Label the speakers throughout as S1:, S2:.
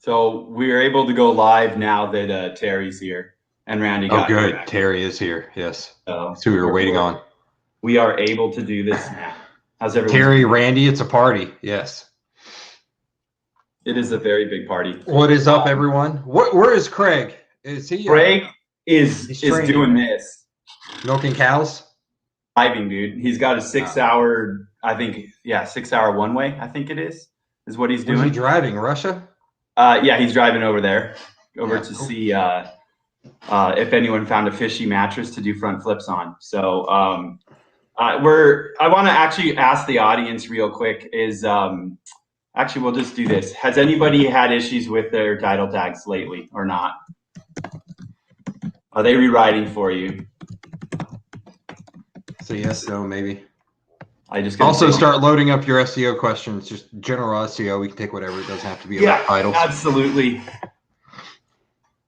S1: So we are able to go live now that Terry's here and Randy got
S2: here. Oh, good.
S1: Back.
S2: Terry is here. Yes.
S1: So
S2: we were waiting on.
S1: We are able to do this now. How's everyone?
S2: Terry, Randy, it's a party. Yes.
S1: It is a very big party.
S2: What is up, everyone? Where is Craig? Is he?
S1: Craig is doing this.
S2: Milking cows?
S1: Driving, dude. He's got a 6-hour, I think, 6-hour one way, I think it is what he's doing.
S2: Where's he driving? Russia?
S1: Yeah, he's driving over there, see if anyone found a fishy mattress to do front flips on. So I want to actually ask the audience real quick is actually we'll just do this. Has anybody had issues with their title tags lately or not? Are they rewriting for you?
S2: So yes, no, maybe.
S1: I just
S2: also start loading up your SEO questions, just general SEO. We can take whatever. It doesn't have to be about titles.
S1: Absolutely.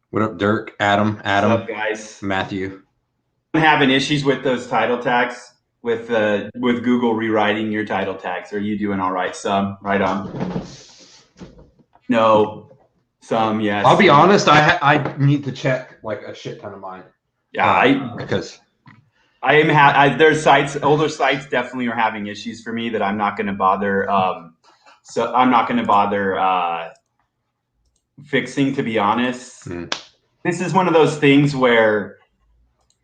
S2: What up, Dirk? Adam?
S1: What's up, guys?
S2: Matthew.
S1: Having issues with those title tags with Google rewriting your title tags? Are you doing all right? Some, right on. No, some, yes.
S2: I'll be honest. I need to check like a shit ton of mine.
S1: Yeah,
S2: because
S1: I am there's sites, older sites definitely are having issues for me that I'm not going to bother. So I'm not going to bother fixing, to be honest. This is one of those things where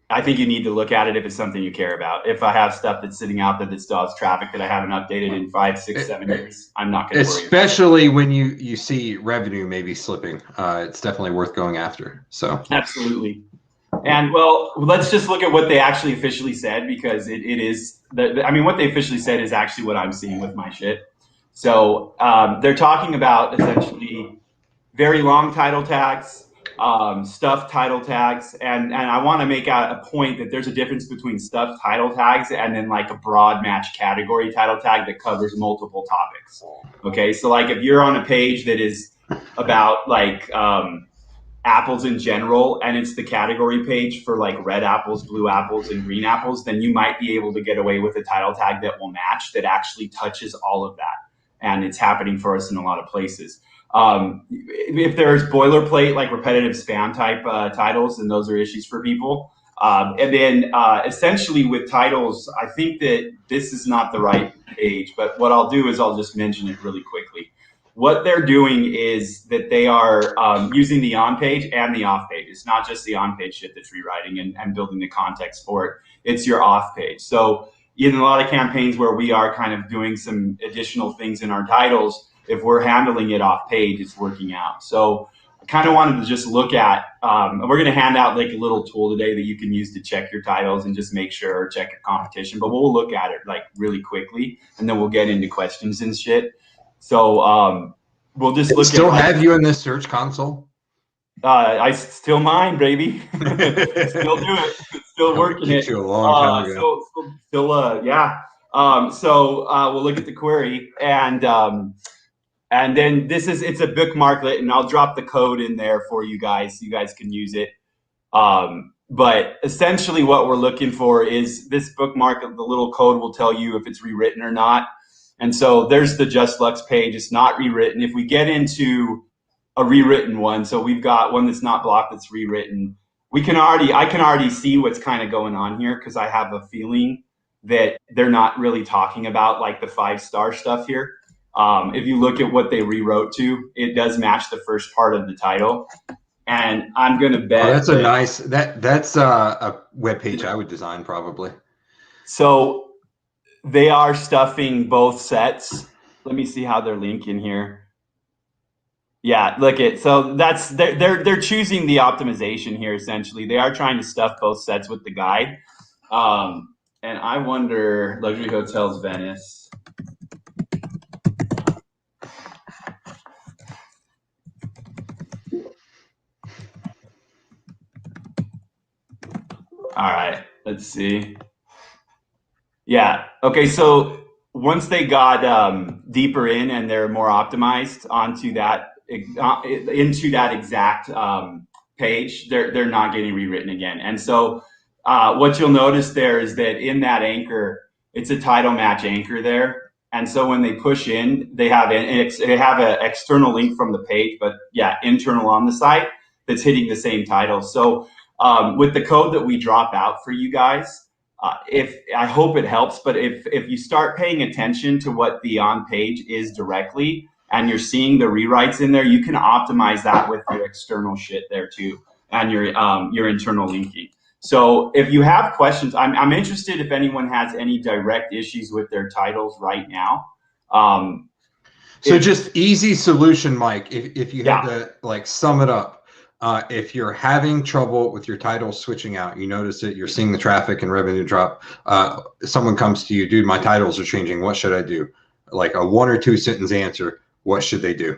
S1: I think you need to look at it if it's something you care about. If I have stuff that's sitting out there that still has traffic that I haven't updated in 5, 6, 7 years, I'm not going to worry.
S2: Especially when you see revenue maybe slipping, it's definitely worth going after. So
S1: absolutely. And well, let's just look at what they actually officially said, because it is, I mean, what they officially said is actually what I'm seeing with my shit. So they're talking about essentially very long title tags, stuffed title tags. And I want to make out a point that there's a difference between stuffed title tags and then like a broad match category title tag that covers multiple topics. Okay. So like if you're on a page that is about like, apples in general, and it's the category page for like red apples, blue apples, and green apples, then you might be able to get away with a title tag that will match, that actually touches all of that. And it's happening for us in a lot of places. If there's boilerplate, like repetitive spam type titles, then those are issues for people. And then essentially with titles, I think that this is not the right page, but what I'll do is I'll just mention it really quickly. What they're doing is that they are using the on page and the off page. It's not just the on page shit that's rewriting and building the context for it. It's your off page. So in a lot of campaigns where we are kind of doing some additional things in our titles, if we're handling it off page, it's working out. So I kind of wanted to just look at, we're going to hand out like a little tool today that you can use to check your titles and just make sure, check your competition. But we'll look at it like really quickly, and then we'll get into questions and shit. So we'll just look
S2: still at have you in this search console.
S1: I still mine, baby. Still do it. Still working it.
S2: You a long time ago.
S1: Yeah. So we'll look at the query, and then it's a bookmarklet, and I'll drop the code in there for you guys. You guys can use it. But essentially, what we're looking for is this bookmark. The little code will tell you if it's rewritten or not. And so there's the Just Lux page. It's not rewritten. If we get into a rewritten one, so we've got one that's not blocked that's rewritten, I can already see what's kind of going on here, because I have a feeling that they're not really talking about like the 5-star stuff here. If you look at what they rewrote to, it does match the first part of the title. And I'm going to bet
S2: that's a nice, that's a web page I would design probably.
S1: So they are stuffing both sets. Let me see how they're linking here. Yeah, look at, so that's, they're choosing the optimization here. Essentially, they are trying to stuff both sets with the guide. And I wonder, luxury hotels, Venice. All right, let's see. Yeah. Okay. So once they got deeper in and they're more optimized onto that into that exact page, they're not getting rewritten again. And so what you'll notice there is that in that anchor, it's a title match anchor there. And so when they push in, they have an external link from the page, but yeah, internal on the site that's hitting the same title. So with the code that we drop out for you guys, I hope it helps, but if you start paying attention to what the on page is directly and you're seeing the rewrites in there, you can optimize that with your external shit there too, and your internal linking. So if you have questions, I'm interested if anyone has any direct issues with their titles right now.
S2: So just easy solution, Mike, if you had to like sum it up, if you're having trouble with your titles switching out, you notice it, you're seeing the traffic and revenue drop, someone comes to you, dude, my titles are changing, what should I do? Like a 1 or 2 sentence answer, what should they do?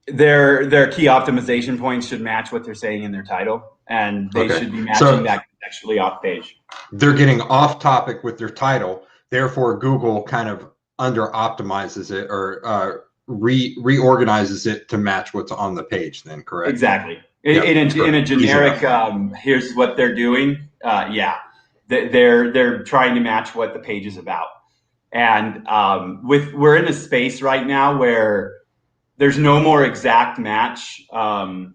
S1: Their key optimization points should match what they're saying in their title, and they should be matching that contextually off page.
S2: They're getting off topic with their title, therefore Google kind of under optimizes it or reorganizes it to match what's on the page then, correct?
S1: Exactly. In a generic, here's what they're doing. They're trying to match what the page is about. And we're in a space right now where there's no more exact match. I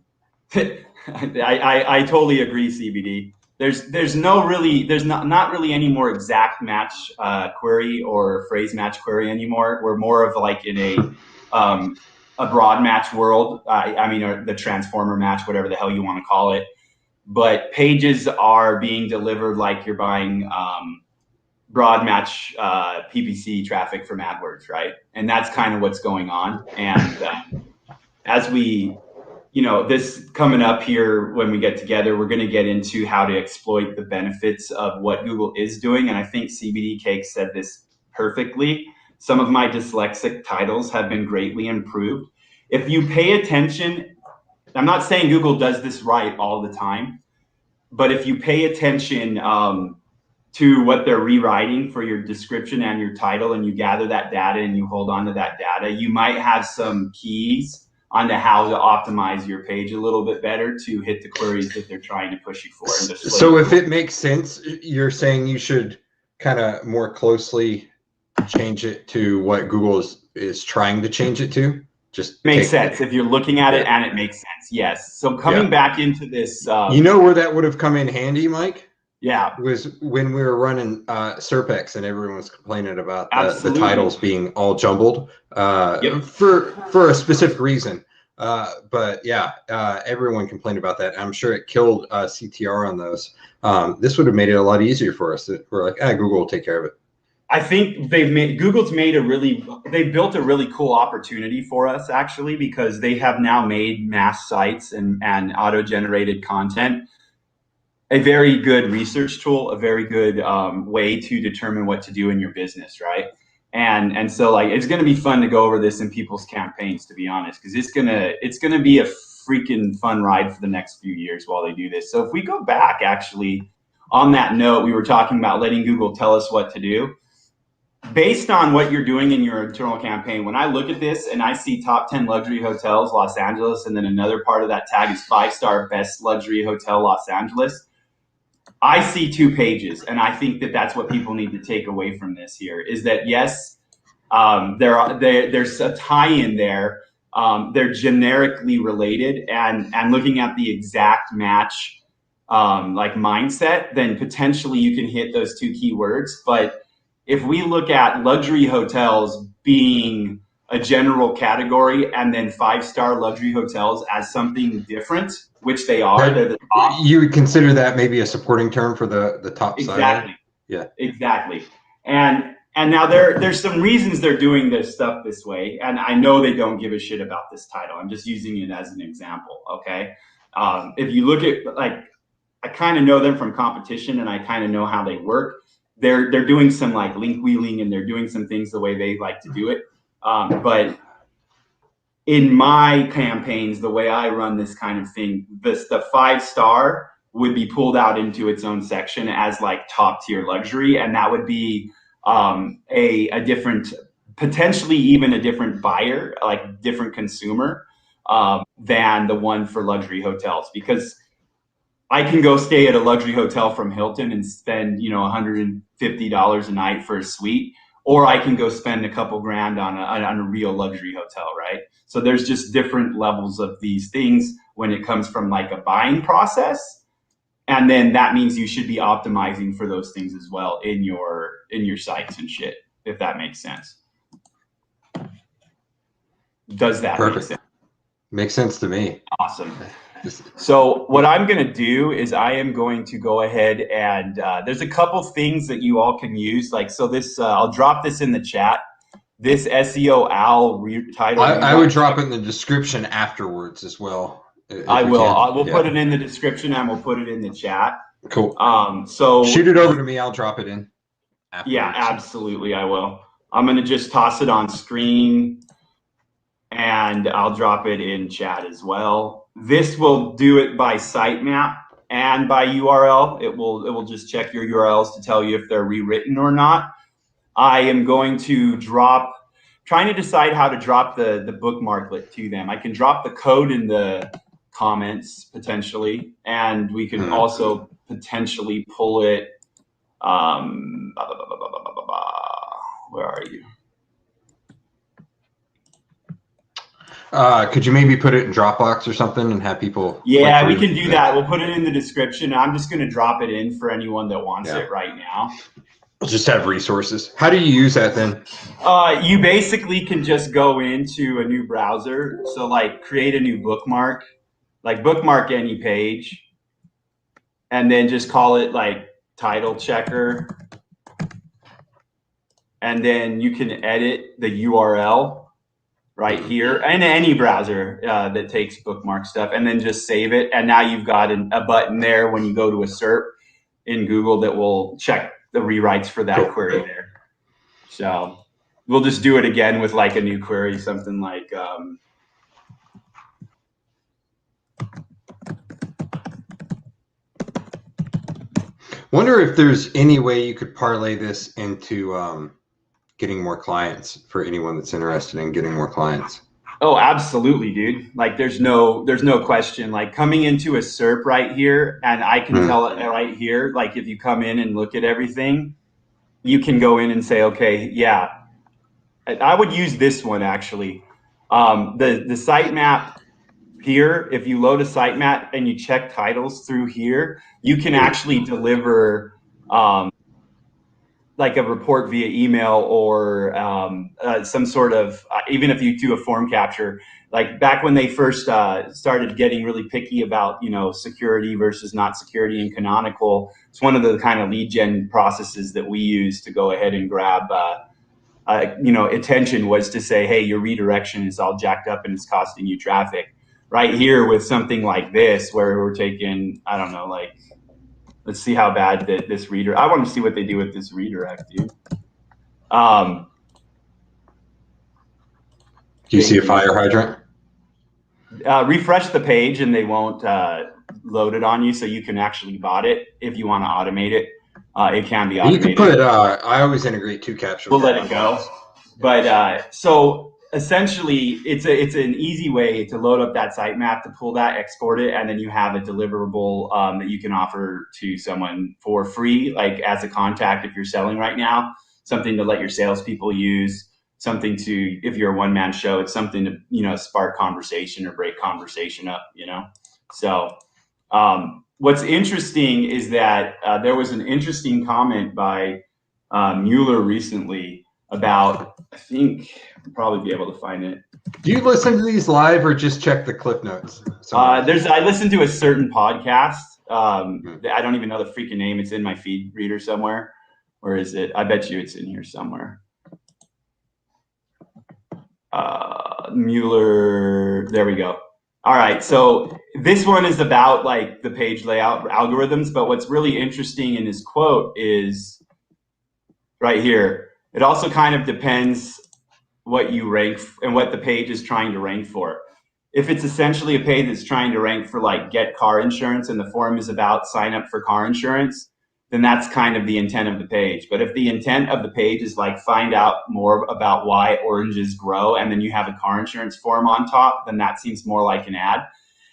S1: totally agree, CBD. There's not really any more exact match query or phrase match query anymore. We're more of like in a broad match world. I mean, or the transformer match, whatever the hell you want to call it. But pages are being delivered like you're buying broad match PPC traffic from AdWords, right? And that's kind of what's going on. And as we, this coming up here when we get together, we're going to get into how to exploit the benefits of what Google is doing. And I think CBD Cake said this perfectly. Some of my dyslexic titles have been greatly improved. If you pay attention, I'm not saying Google does this right all the time, but if you pay attention to what they're rewriting for your description and your title, and you gather that data and you hold on to that data, you might have some keys onto how to optimize your page a little bit better to hit the queries that they're trying to push you for.
S2: So if it makes sense, you're saying you should kind of more closely change it to what Google is trying to change it to? Just
S1: makes sense if you're looking at it and it makes sense. Yes. So coming back into this,
S2: you know where that would have come in handy, Mike?
S1: Yeah,
S2: was when we were running Serpex and everyone was complaining about the titles being all jumbled for a specific reason. But yeah, everyone complained about that. I'm sure it killed CTR on those. This would have made it a lot easier for us. We're like, Google will take care of it.
S1: I think Google's they've built a really cool opportunity for us actually, because they have now made mass sites and auto-generated content a very good research tool, a very good way to determine what to do in your business, right? And so like it's gonna be fun to go over this in people's campaigns, to be honest, because it's gonna be a freaking fun ride for the next few years while they do this. So if we go back, actually, on that note, we were talking about letting Google tell us what to do. Based on what you're doing in your internal campaign, when I look at this and I see top 10 luxury hotels, Los Angeles, and then another part of that tag is 5-star best luxury hotel, Los Angeles, I see 2 pages, and I think that that's what people need to take away from this here, is that yes, there's a tie-in there. They're generically related, and looking at the exact match like mindset, then potentially you can hit those 2 keywords. But if we look at luxury hotels being a general category and then 5-star luxury hotels as something different, which they are, they're the top.
S2: You would consider that maybe a supporting term for the top side?
S1: Exactly.
S2: Yeah.
S1: Exactly. And now there's some reasons they're doing this stuff this way, and I know they don't give a shit about this title. I'm just using it as an example, okay? If you look at, like, I kind of know them from competition and I kind of know how they work. They're doing some like link wheeling, and they're doing some things the way they like to do it. But in my campaigns, the way I run this kind of thing, the 5-star would be pulled out into its own section as like top tier luxury, and that would be a different, potentially even a different buyer, like different consumer than the one for luxury hotels, because I can go stay at a luxury hotel from Hilton and spend, $150 a night for a suite, or I can go spend a couple grand on a real luxury hotel, right? So there's just different levels of these things when it comes from like a buying process. And then that means you should be optimizing for those things as well in your sites and shit, if that makes sense. Does that make sense?
S2: Makes sense to me.
S1: Awesome. So what I'm going to do is I am going to go ahead and there's a couple things that you all can use. Like, so this, I'll drop this in the chat. This SEO Al title.
S2: I would drop it in the description afterwards as well.
S1: I will. We'll put it in the description and we'll put it in the chat.
S2: Cool.
S1: So
S2: shoot it over to me. I'll drop it in. Afterwards.
S1: Yeah, absolutely. I will. I'm going to just toss it on screen and I'll drop it in chat as well. This will do it by sitemap and by URL. It will just check your URLs to tell you if they're rewritten or not. I am going to trying to decide how to drop the bookmarklet to them. I can drop the code in the comments potentially, and we can also potentially pull it. Where are you?
S2: Could you maybe put it in Dropbox or something and have people?
S1: Yeah, we can do that. We'll put it in the description. I'm just going to drop it in for anyone that wants it right now.
S2: We'll just have resources. How do you use that then?
S1: You basically can just go into a new browser. So like create a new bookmark, like bookmark any page, and then just call it like title checker. And then you can edit the URL right here in any browser that takes bookmark stuff, and then just save it. And now you've got a button there when you go to a SERP in Google that will check the rewrites for that query there. So we'll just do it again with like a new query, something like
S2: wonder if there's any way you could parlay this into getting more clients for anyone that's interested in getting more clients.
S1: Oh, absolutely, dude. Like there's no question. Like coming into a SERP right here, and I can tell it right here, like if you come in and look at everything, you can go in and say, okay, yeah, I would use this one actually. The sitemap here, if you load a sitemap and you check titles through here, you can actually deliver like a report via email or some sort of, even if you do a form capture, like back when they first started getting really picky about, security versus not security in Canonical, it's one of the kind of lead gen processes that we use to go ahead and grab, attention was to say, hey, your redirection is all jacked up and it's costing you traffic. Right here with something like this, where we're taking, I don't know, like, let's see how bad this redirect. I want to see what they do with this redirect, dude.
S2: Do you see a fire hydrant?
S1: Refresh the page and they won't load it on you, so you can actually bot it if you want to automate it. It can be automated.
S2: You can put, I always integrate 2 captions.
S1: We'll let it go. But so essentially, it's an easy way to load up that sitemap, to pull that, export it, and then you have a deliverable that you can offer to someone for free, like as a contact if you're selling right now, something to let your salespeople use, something to, if you're a one-man show, it's something to, spark conversation or break conversation up, So what's interesting is that there was an interesting comment by Mueller recently about, I think I'll probably be able to find it.
S2: Do you listen to these live or just check the clip notes?
S1: I listen to a certain podcast. I don't even know the freaking name. It's in my feed reader somewhere. Where is it? I bet you it's in here somewhere. Mueller, there we go. All right, so this one is about like the page layout algorithms, but what's really interesting in his quote is right here. It also kind of depends what you rank and what the page is trying to rank for. If it's essentially a page that's trying to rank for like get car insurance and the forum is about sign up for car insurance, then that's kind of the intent of the page. But if the intent of the page is like find out more about why oranges grow and then you have a car insurance form on top, then that seems more like an ad.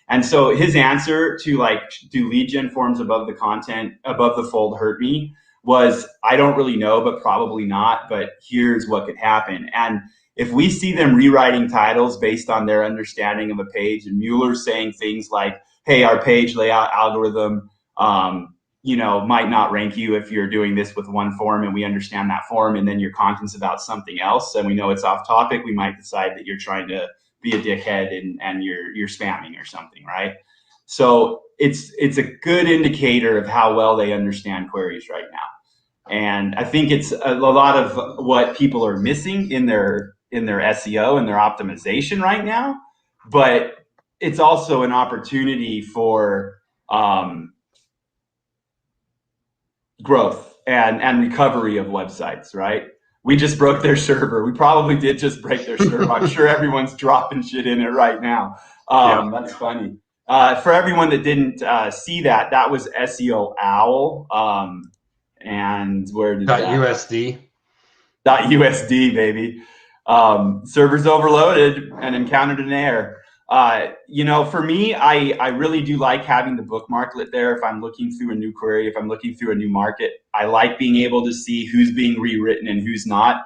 S1: And so his answer to like do lead gen forms above the content, above the fold hurt me, was, I don't really know, but probably not, but here's what could happen. And if we see them rewriting titles based on their understanding of a page, and Mueller saying things like, hey, our page layout algorithm, you know, might not rank you if you're doing this with one form, and we understand that form, and then your content's about something else, and we know it's off topic, we might decide that you're trying to be a dickhead and you're spamming or something, right? So it's a good indicator of how well they understand queries right now. And I think it's a lot of what people are missing in their SEO and their optimization right now, but it's also an opportunity for growth and recovery of websites, right? We just broke their server. We probably did just break their server. I'm sure everyone's dropping shit in it right now. That's funny. For everyone that didn't see that, that was SEO Owl. And where did
S2: .usd?
S1: .usd, baby. Servers overloaded and encountered an error. You know, for me, I really do like having the bookmarklet there if I'm looking through a new query, if I'm looking through a new market. I like being able to see who's being rewritten and who's not.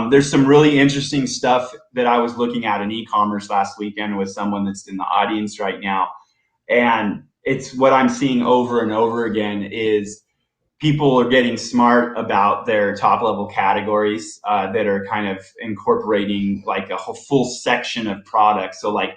S1: There's some really interesting stuff that I was looking at in e-commerce last weekend with someone that's in the audience right now. And it's what I'm seeing over and over again is people are getting smart about their top level categories that are kind of incorporating like a whole full section of products. So like,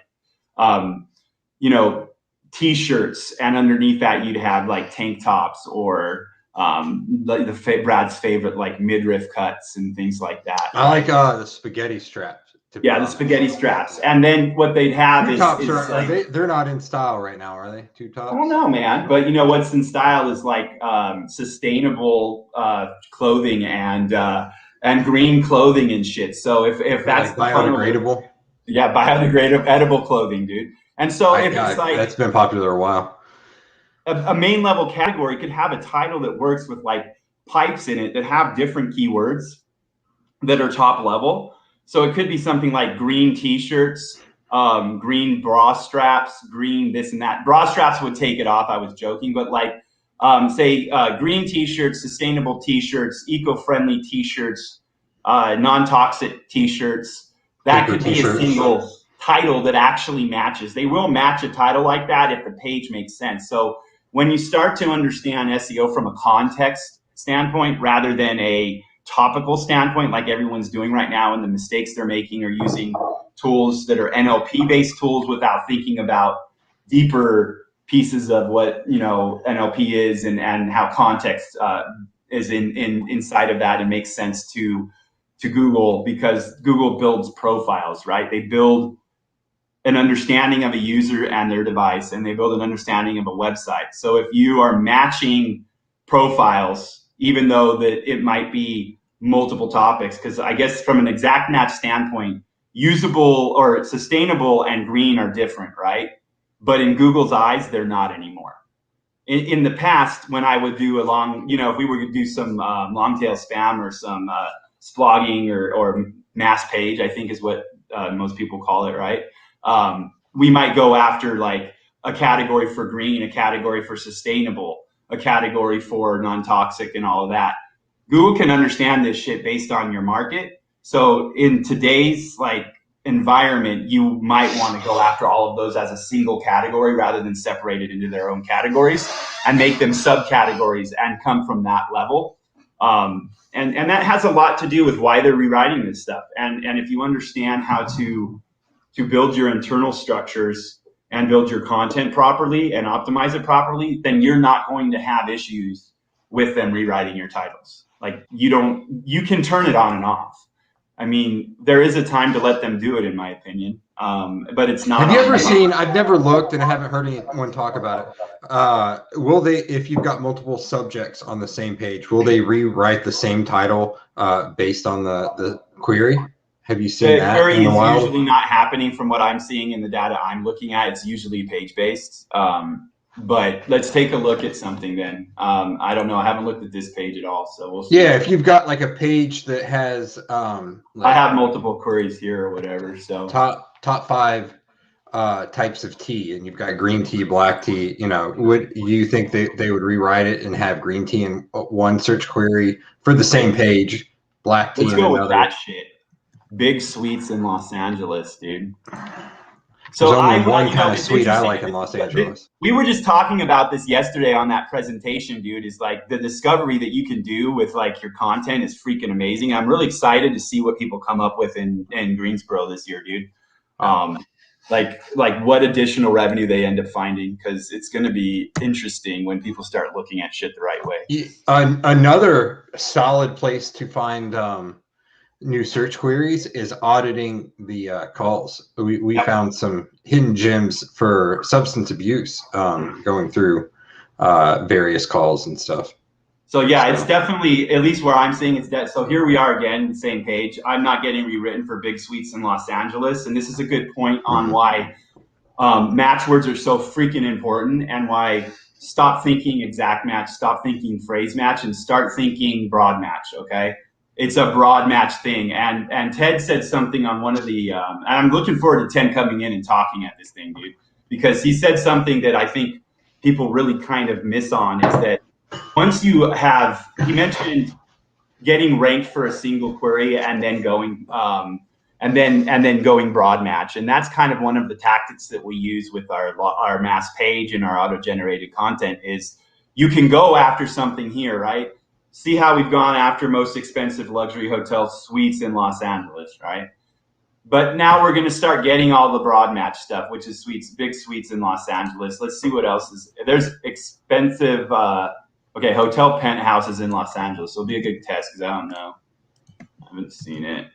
S1: you know, t-shirts, and underneath that you'd have like tank tops or like Brad's favorite, like midriff cuts and things like that.
S2: I like the spaghetti straps.
S1: Yeah, the spaghetti straps. And then what they'd have
S2: tube
S1: is
S2: tops they're not in style right now, are they? Tube tops?
S1: I don't know, man. But you know what's in style is like sustainable clothing and green clothing and shit. So if that's
S2: like biodegradable.
S1: Yeah, biodegradable, edible clothing, dude. And so if it's like
S2: that's been popular a while.
S1: A main level category could have a title that works with like pipes in it that have different keywords that are top level. So it could be something like green t-shirts, green bra straps, green this and that. Bra straps would take it off. I was joking, but like say green t-shirts, sustainable t-shirts, eco-friendly t-shirts, non-toxic t-shirts. That could be a single title that actually matches. They will match a title like that if the page makes sense. So when you start to understand SEO from a context standpoint rather than a topical standpoint, like everyone's doing right now, and the mistakes they're making are using tools that are NLP based tools without thinking about deeper pieces of what, you know, NLP is and how context is inside of that and makes sense to Google, because Google builds profiles, right? They build an understanding of a user and their device, and they build an understanding of a website. So if you are matching profiles, even though that it might be multiple topics, because I guess from an exact match standpoint, usable or sustainable and green are different, right? But in Google's eyes, they're not anymore. In the past, when I would do a long, you know, if we were to do some long tail spam or some splogging or mass page, I think is what most people call it, right? We might go after like a category for green, a category for sustainable, a category for non-toxic and all of that. Google can understand this shit based on your market. So in today's like environment, you might want to go after all of those as a single category rather than separate it into their own categories and make them subcategories and come from that level. And that has a lot to do with why they're rewriting this stuff. And if you understand how to build your internal structures and build your content properly and optimize it properly, then you're not going to have issues with them rewriting your titles. Like you can turn it on and off. I mean, there is a time to let them do it, in my opinion, but it's not.
S2: Have you ever seen, I've never looked and I haven't heard anyone talk about it. Will they, if you've got multiple subjects on the same page, will they rewrite the same title based on the query? Have you seen that?
S1: The query is usually not happening from what I'm seeing in the data I'm looking at. It's usually page-based. But let's take a look at something then. I don't know. I haven't looked at this page at all, so we'll see.
S2: Yeah, if you've got like a page that has,
S1: like, I have multiple queries here or whatever. So
S2: top 5 types of tea, and you've got green tea, black tea. Would you think they would rewrite it and have green tea in one search query for the same page, black tea
S1: Let's
S2: in
S1: go with
S2: another?
S1: that shit. Big sweets in Los Angeles, dude.
S2: So there's only one kind of sweet I like in Los Angeles.
S1: We were just talking about this yesterday on that presentation, dude. Is like the discovery that you can do with like your content is freaking amazing. I'm really excited to see what people come up with in Greensboro this year, dude. Like what additional revenue they end up finding, because it's going to be interesting when people start looking at shit the right way.
S2: Another solid place to find new search queries is auditing the calls. We found some hidden gems for substance abuse going through various calls and stuff.
S1: So yeah, it's definitely, at least where I'm seeing it's that. So here we are again, the same page. I'm not getting rewritten for big suites in Los Angeles. And this is a good point on why match words are so freaking important, and why stop thinking exact match, stop thinking phrase match, and start thinking broad match, okay? It's a broad match thing. And Ted said something on one of the, and I'm looking forward to Ted coming in and talking at this thing, dude, because he said something that I think people really kind of miss on, is that once you have, he mentioned getting ranked for a single query and then going, and then going broad match. And that's kind of one of the tactics that we use with our mass page and our auto-generated content is you can go after something here, right? See how we've gone after most expensive luxury hotel suites in Los Angeles, right? But now we're going to start getting all the broad match stuff, which is suites, big suites in Los Angeles. Let's see what else is. There's expensive, okay, hotel penthouses in Los Angeles. So it'll be a good test because I don't know. I haven't seen it.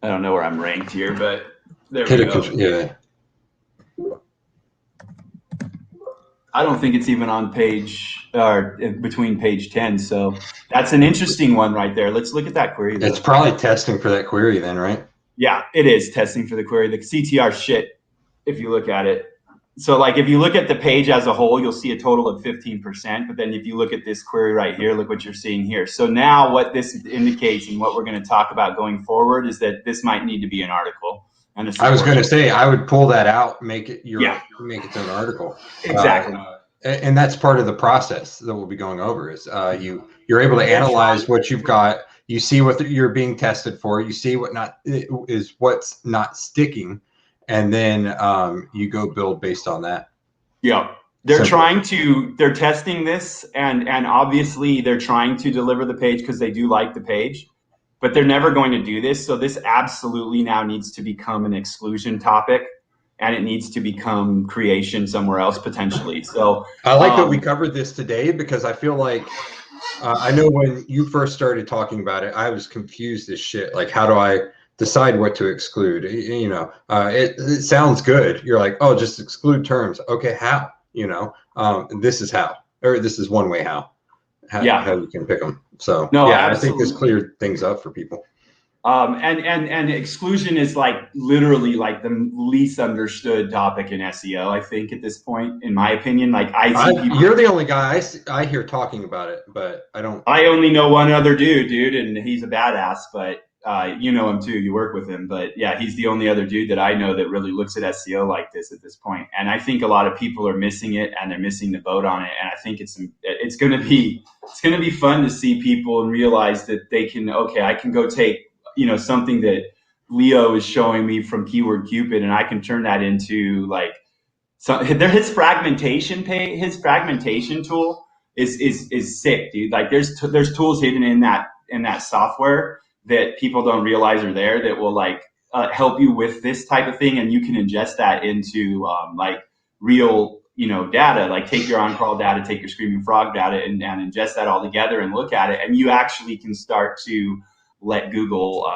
S1: I don't know where I'm ranked here, but there we go.
S2: Yeah.
S1: I don't think it's even on page, or between page 10. So that's an interesting one right there. Let's look at that query, though.
S2: It's probably testing for that query then, right?
S1: Yeah, it is testing for the query. The CTR shit, if you look at it. So like if you look at the page as a whole, you'll see a total of 15%. But then if you look at this query right here, look what you're seeing here. So now what this indicates and what we're going to talk about going forward is that this might need to be an article. And
S2: I was going to say, I would pull that out, make it make it an article.
S1: Exactly.
S2: And that's part of the process that we'll be going over is you're able to analyze what you've got. You see what you're being tested for. You see what's not sticking. And then you go build based on that.
S1: Yeah. They're testing this, and obviously they're trying to deliver the page because they do like the page, but they're never going to do this. So this absolutely now needs to become an exclusion topic, and it needs to become creation somewhere else potentially. So
S2: I like that we covered this today, because I feel like I know when you first started talking about it, I was confused as shit. Like, how do I decide what to exclude? It sounds good. You're like, oh, just exclude terms. Okay, how? This is how, or this is one way how you can pick them. So no, yeah, absolutely. I think this cleared things up for people.
S1: And exclusion is like literally like the least understood topic in SEO, I think, at this point, in my opinion. Like
S2: you're the only guy I hear talking about it, but I don't.
S1: I only know one other dude, and he's a badass, but you know him too. You work with him, but yeah, he's the only other dude that I know that really looks at SEO like this at this point. And I think a lot of people are missing it, and they're missing the boat on it. And I think it's going to be fun to see people and realize that they can. Okay, I can go take something that Leo is showing me from Keyword Cupid, and I can turn that into like his fragmentation tool is sick, dude. Like there's tools hidden in that software that people don't realize are there that will like help you with this type of thing, and you can ingest that into like real data. Like take your on-crawl data, take your Screaming Frog data, and ingest that all together and look at it, and you actually can start to let Google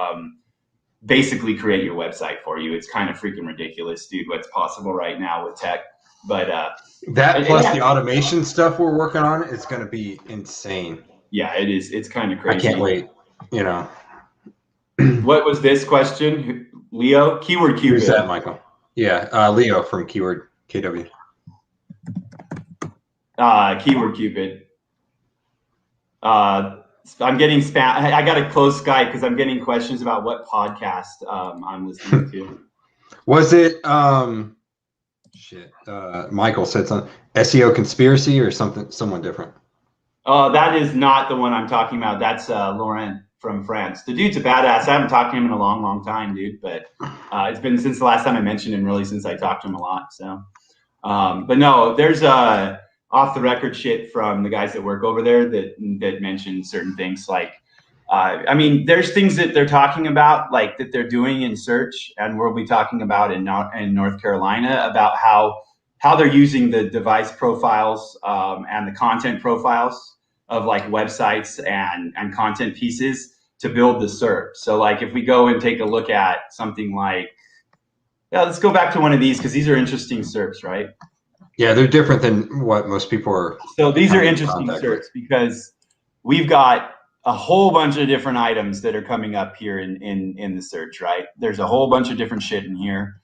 S1: basically create your website for you. It's kind of freaking ridiculous, dude, what's possible right now with tech. But
S2: that plus the automation stuff we're working on is going to be insane.
S1: Yeah, it is. It's kind of crazy.
S2: I can't wait.
S1: What was this question? Leo? Keyword Cupid.
S2: Who's that, Michael? Yeah, Leo from Keyword KW.
S1: Keyword Cupid. I'm getting spam. I got to close Skype because I'm getting questions about what podcast I'm listening to.
S2: Was it Michael said something, SEO conspiracy or someone different?
S1: That is not the one I'm talking about. That's Laurent from France. The dude's a badass. I haven't talked to him in a long time, dude. But it's been since the last time I mentioned him, really, since I talked to him a lot. So, but no, there's off the record shit from the guys that work over there that mention certain things like, I mean, there's things that they're talking about, like that they're doing in search, and we'll be talking about in North Carolina about how they're using the device profiles and the content profiles of like websites and content pieces to build the SERP. So like if we go and take a look at something like, yeah, let's go back to one of these because these are interesting SERPs, right?
S2: Yeah, they're different than what most people are.
S1: So these are interesting SERPs because we've got a whole bunch of different items that are coming up here in the search, right? There's a whole bunch of different shit in here.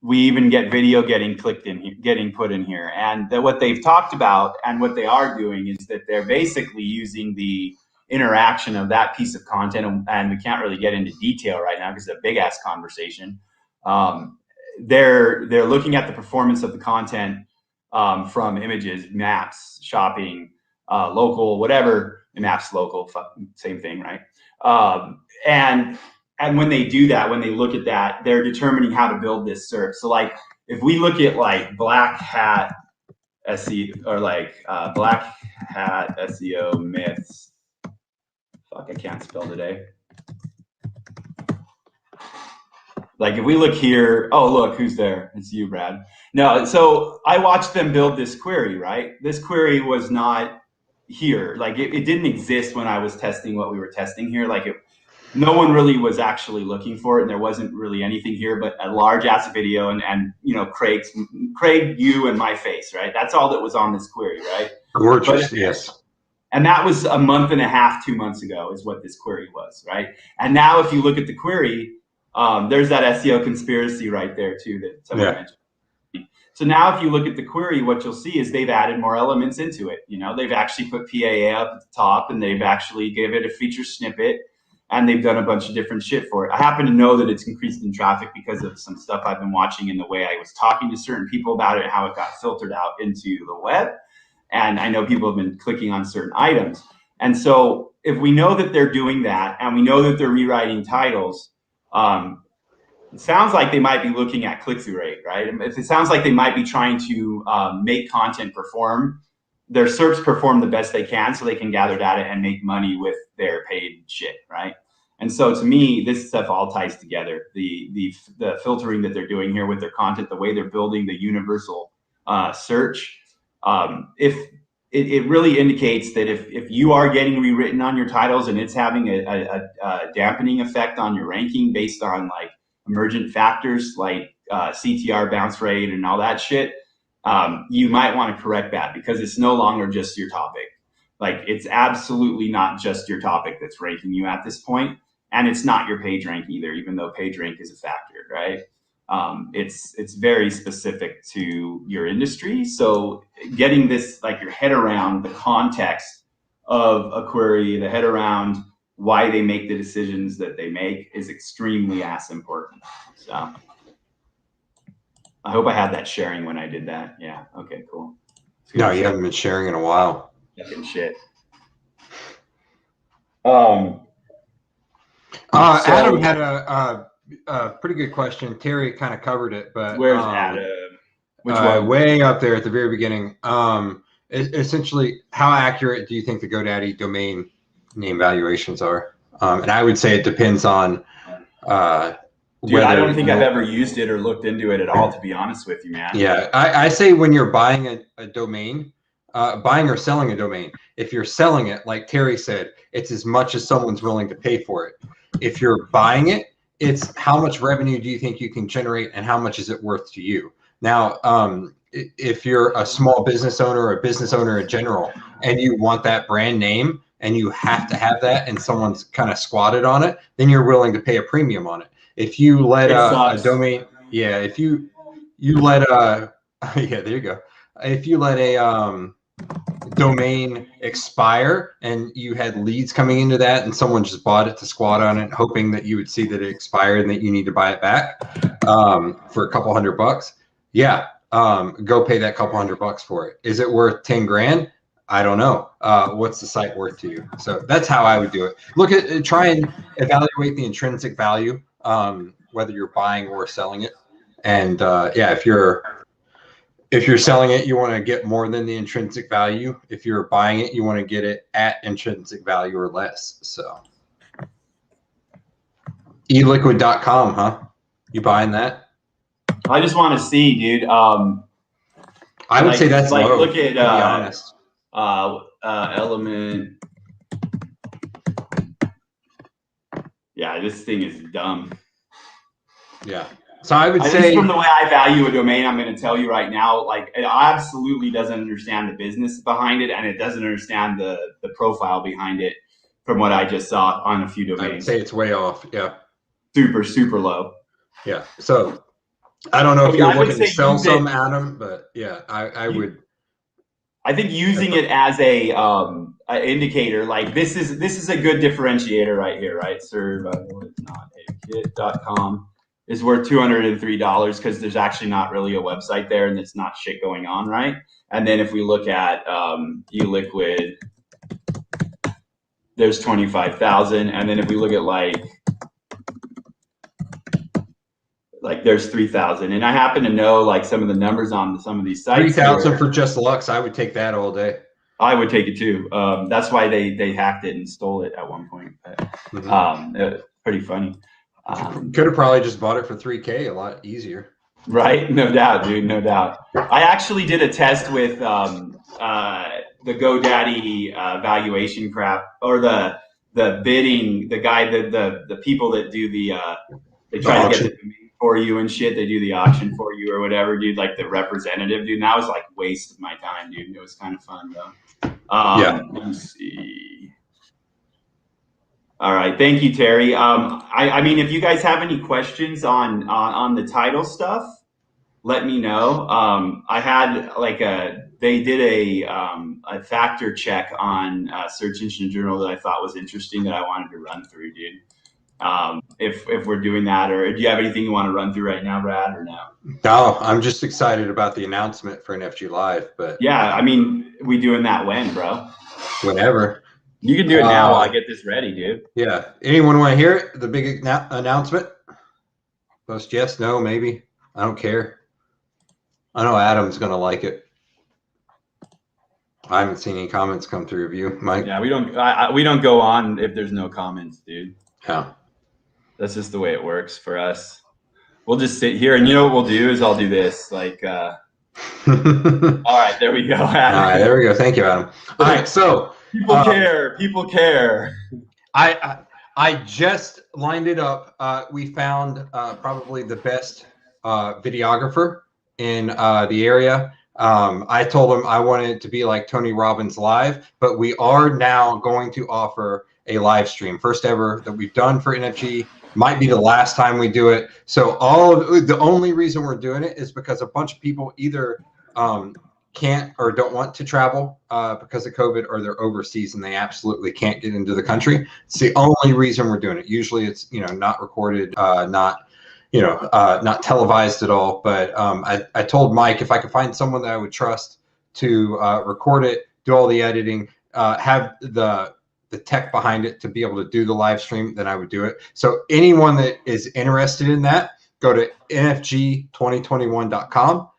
S1: We even get video getting clicked in here, getting put in here. And what they've talked about and what they are doing is that they're basically using the interaction of that piece of content, and we can't really get into detail right now because it's a big ass conversation. They're looking at the performance of the content from images, maps, shopping, local, whatever, maps, local, same thing, right? And when they do that, when they look at that, they're determining how to build this SERP. So like, if we look at like black hat SEO or like black hat SEO myths, fuck, I can't spell today. Like if we look here, oh, look, who's there? It's you, Brad. No, so I watched them build this query, right? This query was not here. Like it didn't exist when I was testing what we were testing here. Like no one really was actually looking for it, and there wasn't really anything here but a large ass video and you know, Craig, you, and my face, right? That's all that was on this query, right?
S2: Gorgeous, yes.
S1: And that was a month and a half, 2 months ago is what this query was, right? And now if you look at the query, there's that SEO conspiracy right there too that someone mentioned. So now if you look at the query, what you'll see is they've added more elements into it. You know, they've actually put PAA up at the top, and they've actually gave it a feature snippet, and they've done a bunch of different shit for it. I happen to know that it's increased in traffic because of some stuff I've been watching in the way I was talking to certain people about it, how it got filtered out into the web. And I know people have been clicking on certain items. And so if we know that they're doing that, and we know that they're rewriting titles, it sounds like they might be looking at click-through rate, right? If it sounds like they might be trying to make content perform, their SERPs perform the best they can so they can gather data and make money with their paid shit, right? And so to me, this stuff all ties together. The filtering that they're doing here with their content, the way they're building the universal search, if it really indicates that if you are getting rewritten on your titles and it's having a dampening effect on your ranking based on like emergent factors like CTR, bounce rate, and all that shit, you might want to correct that because it's no longer just your topic. Like it's absolutely not just your topic that's ranking you at this point, and it's not your page rank either, even though page rank is a factor, right? It's very specific to your industry. So getting this, like your head around the context of a query, the head around why they make the decisions that they make is extremely ass important. So I hope I had that sharing when I did that. Yeah. Okay, cool.
S2: No, you haven't been sharing in a while.
S1: Fucking shit.
S2: Adam had a pretty good question. Terry kind of covered it, but
S1: where's Adam? Which one?
S2: Way up there at the very beginning. Essentially, how accurate do you think the GoDaddy domain name valuations are? And I would say it depends on
S1: Dude, I don't think I've ever used it or looked into it at all, to be honest with you, man.
S2: Yeah, I say when you're buying a domain, buying or selling a domain, if you're selling it, like Terry said, it's as much as someone's willing to pay for it. If you're buying it, it's how much revenue do you think you can generate and how much is it worth to you? Now, if you're a small business owner or a business owner in general, and you want that brand name and you have to have that and someone's kind of squatted on it, then you're willing to pay a premium on it. If you let a domain, yeah, if you let yeah, there you go. if you let a domain expire and you had leads coming into that and someone just bought it to squat on it hoping that you would see that it expired and that you need to buy it back for a couple $100, yeah, go pay that couple $100 for it. Is it worth 10 grand? I don't know. What's the site worth to you? So that's how I would do it. Look at, try and evaluate the intrinsic value, whether you're buying or selling it. And yeah, if you're selling it, you want to get more than the intrinsic value. If you're buying it, you want to get it at intrinsic value or less. So eliquid.com, huh? You buying that?
S1: I just want to see, dude.
S2: I would say that's
S1: like
S2: low,
S1: look at
S2: to be honest.
S1: Element. Yeah, this thing is dumb.
S2: Yeah. So I would say,
S1: think from the way I value a domain, I'm going to tell you right now, like it absolutely doesn't understand the business behind it, and it doesn't understand the profile behind it. From what I just saw on a few domains,
S2: I would say it's way off. Yeah.
S1: Super low.
S2: Yeah. So I don't know if you're looking to sell some, Adam, but yeah, I would.
S1: I think using it as a indicator, like this is a good differentiator right here, right? Survival is not a kit.com is worth $203 because there's actually not really a website there and it's not shit going on, right? And then if we look at eLiquid, there's 25,000, and then if we look at like there's 3,000, and I happen to know like some of the numbers on some of these sites.
S2: 3,000 for just Lux, I would take that all day.
S1: I would take it too. That's why they hacked it and stole it at one point. Pretty funny.
S2: Could have probably just bought it for $3K, a lot easier.
S1: Right, no doubt, dude, no doubt. I actually did a test with the GoDaddy valuation crap, or the bidding, the guy that the people that do they try to get the domain for you and shit. They do the auction for you or whatever, dude. Like the representative, dude. And that was like a waste of my time, dude. It was kind of fun though.
S2: Yeah.
S1: Let me see. All right, thank you, Terry. I mean, if you guys have any questions on the title stuff, let me know. I had like they did a factor check on Search Engine Journal that I thought was interesting that I wanted to run through, dude. If we're doing that, or do you have anything you want to run through right now, Brad, or no?
S2: No, I'm just excited about the announcement for NFG Live, but
S1: yeah, I mean, we doing that when, bro?
S2: Whenever.
S1: You can do it now while I get this ready, dude.
S2: Yeah. Anyone want to hear it? The big announcement? Post yes, no, maybe. I don't care. I know Adam's gonna like it. I haven't seen any comments come through of you, Mike.
S1: Yeah, we don't go on if there's no comments, dude.
S2: Yeah.
S1: That's just the way it works for us. We'll just sit here, and you know what we'll do is I'll do this. Like, all right, there we go, Adam.
S2: All right, there we go. Thank you, Adam. All right, so
S1: people care. People care.
S2: I just lined it up. We found probably the best videographer in the area. I told him I wanted it to be like Tony Robbins Live, but we are now going to offer a live stream, first ever that we've done for NFG. Might be the last time we do it. So the only reason we're doing it is because a bunch of people either can't or don't want to travel because of COVID, or they're overseas and they absolutely can't get into the country. It's the only reason we're doing it. Usually it's, not recorded, not televised at all. But I told Mike if I could find someone that I would trust to record it, do all the editing, have the tech behind it to be able to do the live stream, then I would do it. So anyone that is interested in that, go to nfg2021.com.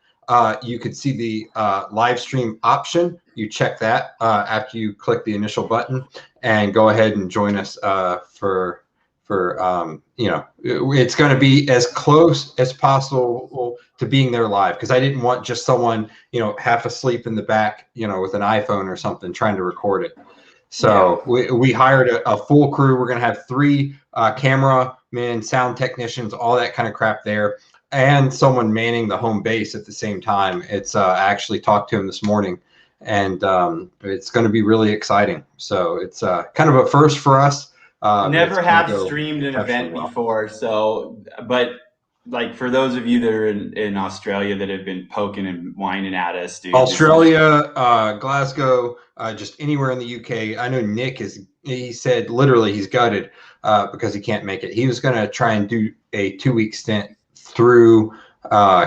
S2: You could see the live stream option. You check that after you click the initial button, and go ahead and join us for it's going to be as close as possible to being there live, because I didn't want just someone half asleep in the back with an iPhone or something trying to record it. So we hired a full crew. We're going to have 3 cameramen, sound technicians, all that kind of crap there, and someone manning the home base at the same time. It's I actually talked to him this morning, and it's going to be really exciting. So it's kind of a first for us.
S1: Never have streamed an event before, so but like for those of you that are in Australia that have been poking and whining at us, dude.
S2: Australia, Glasgow, just anywhere in the UK. I know Nick he said literally he's gutted because he can't make it. He was going to try and do a 2-week stint through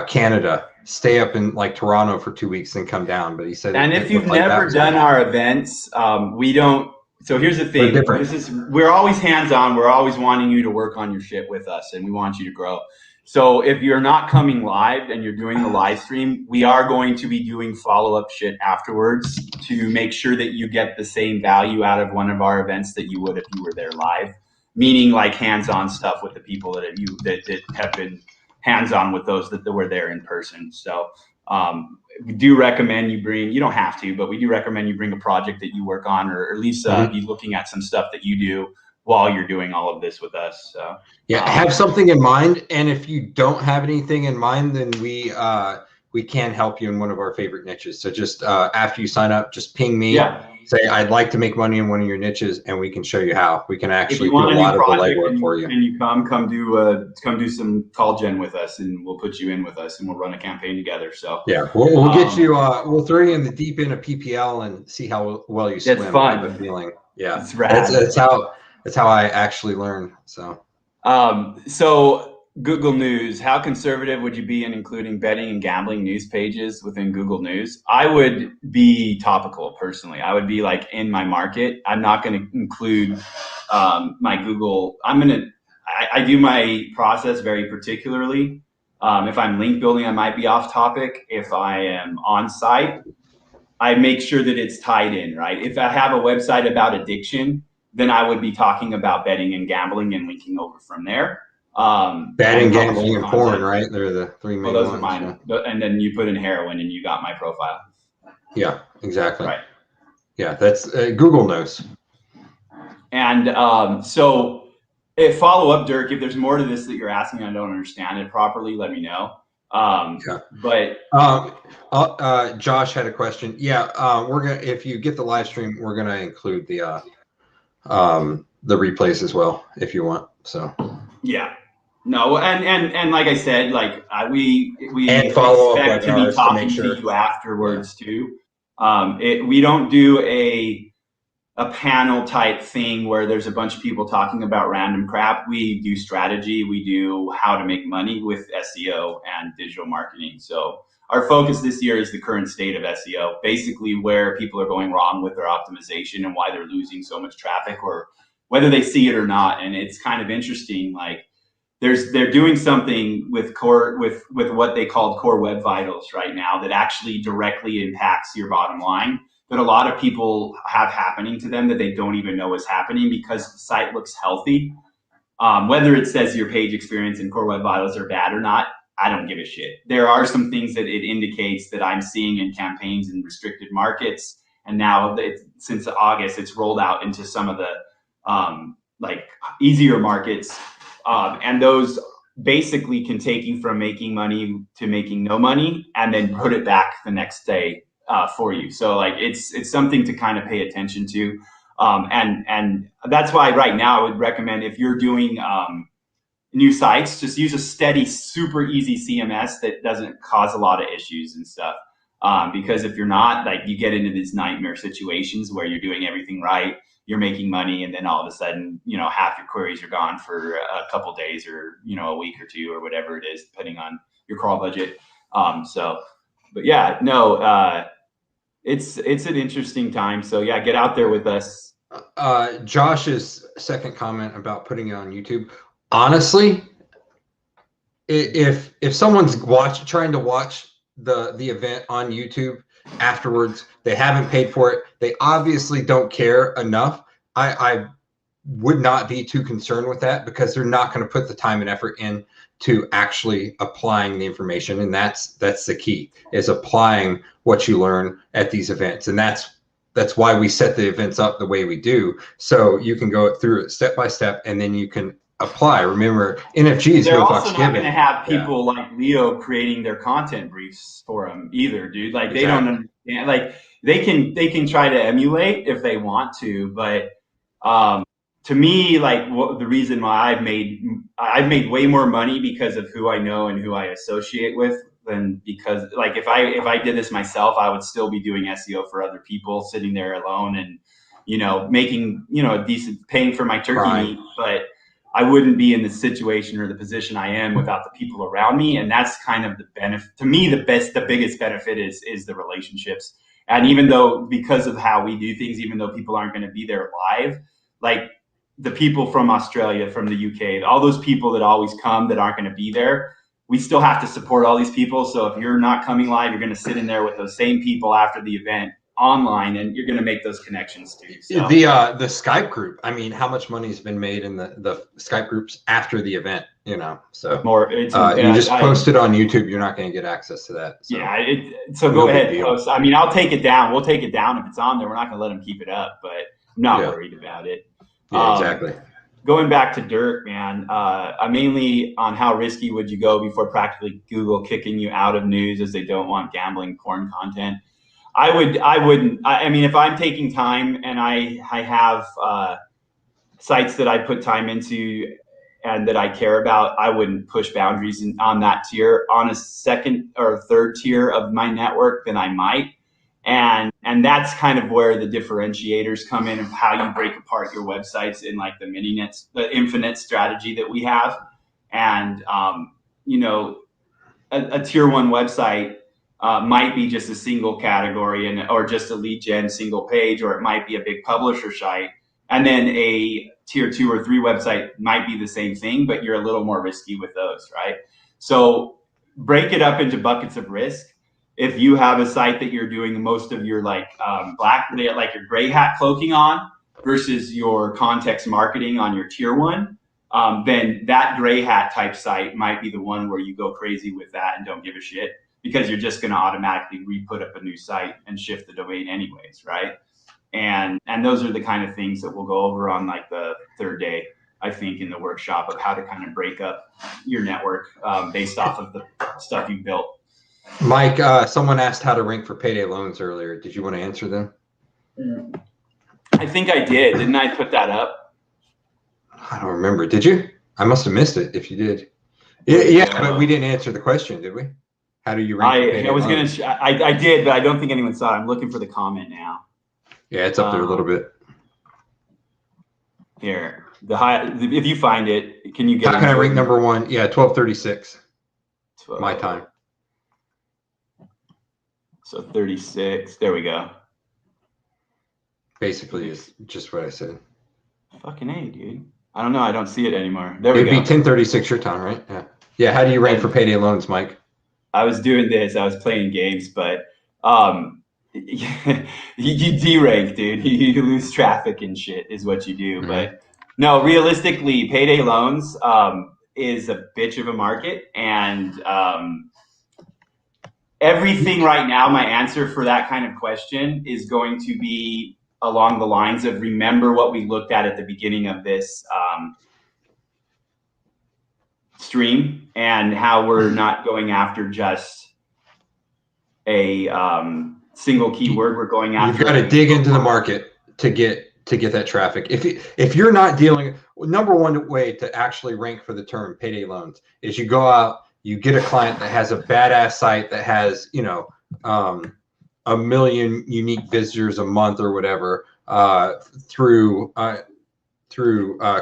S2: Canada, stay up in like Toronto for 2 weeks and come down. But he said,
S1: and if you've never done our events, we don't. So here's the thing: we're always hands-on. We're always wanting you to work on your shit with us, and we want you to grow. So if you're not coming live and you're doing the live stream, we are going to be doing follow-up shit afterwards to make sure that you get the same value out of one of our events that you would if you were there live. Meaning like hands-on stuff with the people that have been hands-on with those that were there in person. So we do recommend you bring, you don't have to, but we do recommend you bring a project that you work on, or at least be looking at some stuff that you do while you're doing all of this with us. So
S2: yeah, have something in mind. And if you don't have anything in mind, then we can help you in one of our favorite niches. So just after you sign up, just ping me.
S1: Yeah.
S2: Say, I'd like to make money in one of your niches, and we can show you how. We can actually do a lot of the legwork for you.
S1: And you come do some call gen with us, and we'll put you in with us, and we'll run a campaign together. So
S2: yeah, we'll get you. We'll throw you in the deep end of PPL and see how well you swim.
S1: It's fun.
S2: I have a feeling. Yeah,
S1: it's rad.
S2: That's how I actually learn. So,
S1: so Google News, how conservative would you be in including betting and gambling news pages within Google News? I would be topical personally. I would be like in my market. I'm not going to include my Google. I do my process very particularly. If I'm link building, I might be off topic. If I am on site, I make sure that it's tied in, right? If I have a website about addiction, then I would be talking about betting and gambling and linking over from there.
S2: Betting, gambling, and porn, right? They're the three main ones.
S1: Those are mine. Yeah. And then you put in heroin and you got my profile.
S2: Yeah, exactly.
S1: Right.
S2: Yeah, that's Google knows.
S1: And so follow up, Dirk, if there's more to this that you're asking, I don't understand it properly, let me know. But
S2: Josh had a question. Yeah, if you get the live stream, we're gonna include the replays as well if you want. So
S1: yeah. No, and like I said, like we
S2: expect
S1: to be talking to you afterwards too. We don't do a panel type thing where there's a bunch of people talking about random crap. We do strategy. We do how to make money with SEO and digital marketing. So our focus this year is the current state of SEO, basically where people are going wrong with their optimization and why they're losing so much traffic, or whether they see it or not. And it's kind of interesting, like they're doing something with what they call core web vitals right now that actually directly impacts your bottom line, that a lot of people have happening to them that they don't even know is happening because the site looks healthy. Whether it says your page experience and core web vitals are bad or not, I don't give a shit. There are some things that it indicates that I'm seeing in campaigns in restricted markets. And now since August, it's rolled out into some of the like easier markets. And those basically can take you from making money to making no money and then put it back the next day for you. So like it's something to kind of pay attention to. And that's why right now I would recommend, if you're doing new sites, just use a steady, super easy CMS that doesn't cause a lot of issues and stuff. Because if you're not, like, you get into these nightmare situations where you're doing everything right, you're making money, and then all of a sudden, half your queries are gone for a couple days, or, a week or two, or whatever it is, depending on your crawl budget. But yeah, no, it's an interesting time. So yeah, get out there with us.
S2: Josh's second comment about putting it on YouTube. Honestly, if someone's trying to watch the event on YouTube afterwards, they haven't paid for it, they obviously don't care enough. I would not be too concerned with that, because they're not going to put the time and effort in to actually applying the information. And that's the key, is applying what you learn at these events. And that's why we set the events up the way we do, so you can go through it step by step, and then you can apply. Remember, NFGs.
S1: They're also not going to have people like Leo creating their content briefs for them either, dude. Like, they don't understand. Like, they can try to emulate if they want to, but to me, like the reason why I've made way more money because of who I know and who I associate with than because like if I did this myself, I would still be doing SEO for other people, sitting there alone and making a decent paying for my turkey meat, but I wouldn't be in the situation or the position I am without the people around me. And that's kind of the benefit to me. The biggest benefit is the relationships. And even though because of how we do things, even though people aren't going to be there live, like the people from Australia, from the UK, all those people that always come that aren't going to be there, we still have to support all these people. So if you're not coming live, you're going to sit in there with those same people after the event online, and you're going to make those connections too. So.
S2: The Skype group, I mean, how much money has been made in the Skype groups after the event, so more. You just post it on YouTube, you're not going to get access to that. So.
S1: Yeah, so go ahead, post. I mean, I'll take it down. We'll take it down if it's on there. We're not going to let them keep it up, but I'm not worried about it.
S2: Yeah, exactly.
S1: Going back to Dirk, man, mainly on how risky would you go before practically Google kicking you out of news as they don't want gambling porn content. I wouldn't. I mean, if I'm taking time and I have sites that I put time into and that I care about, I wouldn't push boundaries on that tier. On a second or third tier of my network, then I might. And that's kind of where the differentiators come in of how you break apart your websites in like the infinite strategy that we have. And, a tier one website might be just a single category or just a lead gen single page, or it might be a big publisher site. And then a tier 2 or 3 website might be the same thing, but you're a little more risky with those, right? So break it up into buckets of risk. If you have a site that you're doing most of your like your gray hat cloaking on versus your context marketing on your tier 1, then that gray hat type site might be the one where you go crazy with that and don't give a shit, because you're just going to automatically re-put up a new site and shift the domain anyways, right? And those are the kind of things that we'll go over on like the third day, I think, in the workshop of how to kind of break up your network based off of the stuff you built.
S2: Mike, someone asked how to rank for Payday Loans earlier. Did you want to answer them?
S1: I think I did. Didn't I put that up?
S2: I don't remember. Did you? I must have missed it if you did. Yeah, but we didn't answer the question, did we? How do you rank for Payday Loans?
S1: I did, but I don't think anyone saw it. I'm looking for the comment now.
S2: Yeah, it's up there a little bit.
S1: Here, if you find it, can you get?
S2: How can I rank number 1? Yeah, 1236. My time.
S1: So 36. There we go.
S2: Basically, is just what I said.
S1: Fucking A, dude. I don't know. I don't see it anymore. There we go.
S2: It'd be 1036 your time, right? Yeah. Yeah. How do you rank for Payday Loans, Mike?
S1: I was doing this. I was playing games, but you derank, dude. You lose traffic and shit is what you do. Mm-hmm. But no, realistically, Payday Loans is a bitch of a market, and everything right now, my answer for that kind of question is going to be along the lines of remember what we looked at the beginning of this stream, and how we're not going after just a single keyword. We're going after.
S2: You've got to dig into the market to get that traffic. If you're not dealing, number one way to actually rank for the term Payday Loans is you go out, you get a client that has a badass site that has, 1 million unique visitors a month or whatever, through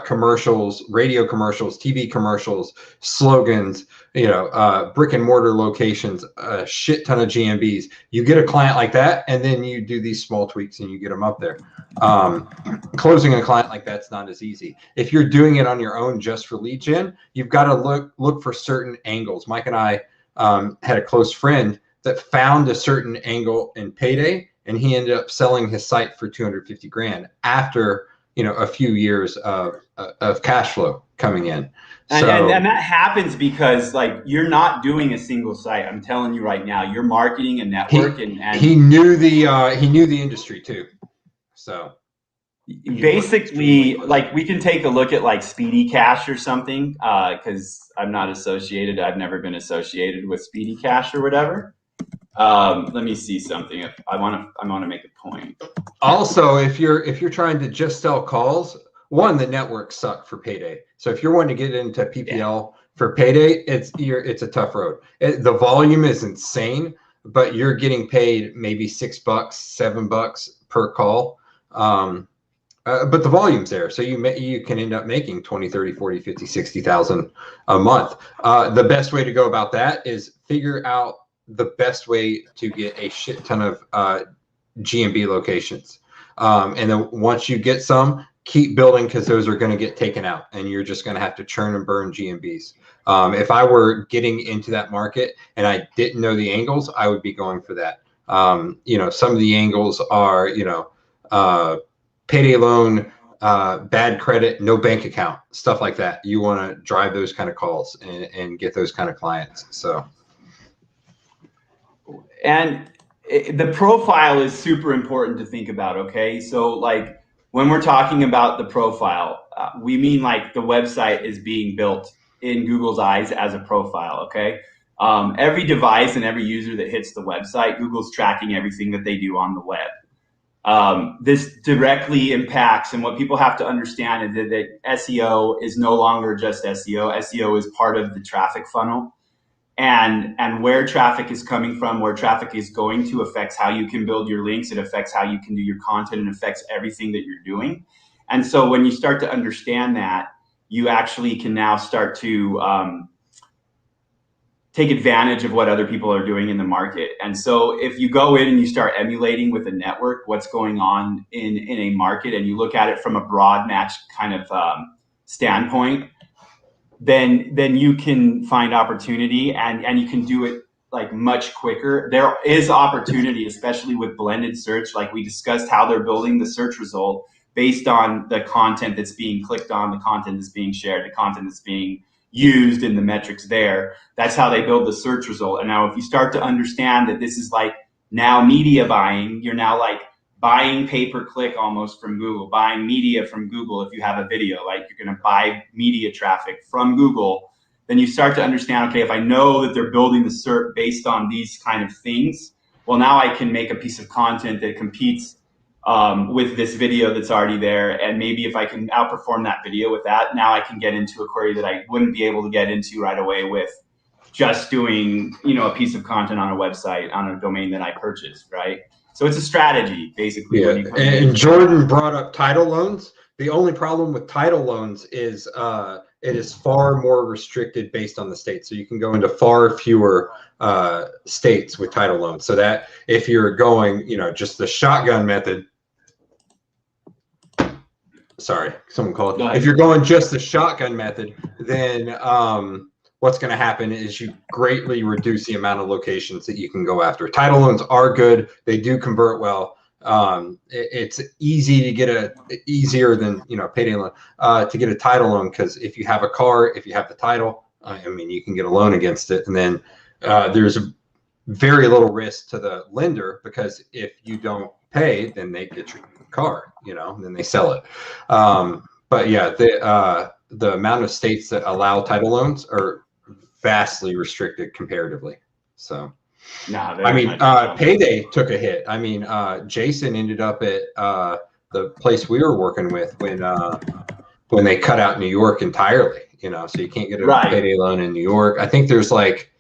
S2: commercials, radio commercials, TV commercials, slogans, brick and mortar locations, a shit ton of GMBs. You get a client like that, and then you do these small tweaks and you get them up there. Closing a client like that's not as easy. If you're doing it on your own just for lead gen, you've got to look for certain angles. Mike and I had a close friend that found a certain angle in Payday, and he ended up selling his site for 250 grand after a few years of cash flow coming in.
S1: And that happens because like you're not doing a single site. I'm telling you right now, you're marketing a network, and
S2: he knew the industry too. So
S1: basically, like we can take a look at like Speedy Cash or something, because I'm not associated. I've never been associated with Speedy Cash or whatever. Let me see something. I want to make a point.
S2: Also, if you're trying to just sell calls, one, the networks suck for Payday. So if you're wanting to get into PPL for Payday, it's a tough road. The volume is insane, but you're getting paid maybe $6, $7 per call. But the volume's there. So you can end up making 20, 30, 40, 50, 60,000 a month. The best way to go about that is figure out the best way to get a shit ton of GMB locations. And then once you get some, keep building, because those are going to get taken out and you're just going to have to churn and burn GMBs. If I were getting into that market and I didn't know the angles, I would be going for that. Some of the angles are, payday loan, bad credit, no bank account, stuff like that. You want to drive those kind of calls and get those kind of clients. So,
S1: and the profile is super important to think about. Okay, so like when we're talking about the profile, we mean like the website is being built in Google's eyes as a profile. Okay, every device and every user that hits the website, Google's tracking everything that they do on the web. This directly impacts, and what people have to understand is that SEO is no longer just SEO. SEO is part of the traffic funnel, and where traffic is coming from, where traffic is going to, affects how you can build your links. It affects how you can do your content, and affects everything that you're doing. And so when you start to understand that, you actually can now start to take advantage of what other people are doing in the market. And so if you go in and you start emulating with a network what's going on in a market, and you look at it from a broad match kind of standpoint, then you can find opportunity, and you can do it like much quicker. There is opportunity, especially with blended search, like we discussed, how they're building the search result based on the content that's being clicked on, the content that's being shared, the content that's being used in the metrics there. That's how they build the search result. And now if you start to understand that this is like now media buying, you're now like buying pay-per-click almost from Google, buying media from Google. If you have a video, like you're going to buy media traffic from Google, then you start to understand, okay, if I know that they're building the SERP based on these kind of things, well, now I can make a piece of content that competes with this video that's already there. And maybe if I can outperform that video with that, now I can get into a query that I wouldn't be able to get into right away with just doing, a piece of content on a website, on a domain that I purchased, right? So it's a strategy, basically.
S2: Yeah. And Jordan brought up title loans. The only problem with title loans is it is far more restricted based on the state. So you can go into far fewer states with title loans. So that if you're going, just the shotgun method, sorry, someone called. If you're going just the shotgun method, then what's going to happen is you greatly reduce the amount of locations that you can go after. Title loans are good. They do convert well. It's easy to get easier than, payday loan, to get a title loan. Cause if you have a car, if you have the title, you can get a loan against it. And then, there's very little risk to the lender, because if you don't pay, then they get your car, then they sell it. But yeah, the amount of states that allow title loans are vastly restricted comparatively. So, Payday took a hit. Jason ended up at the place we were working with when they cut out New York entirely. So you can't get a payday loan in New York. I think there's like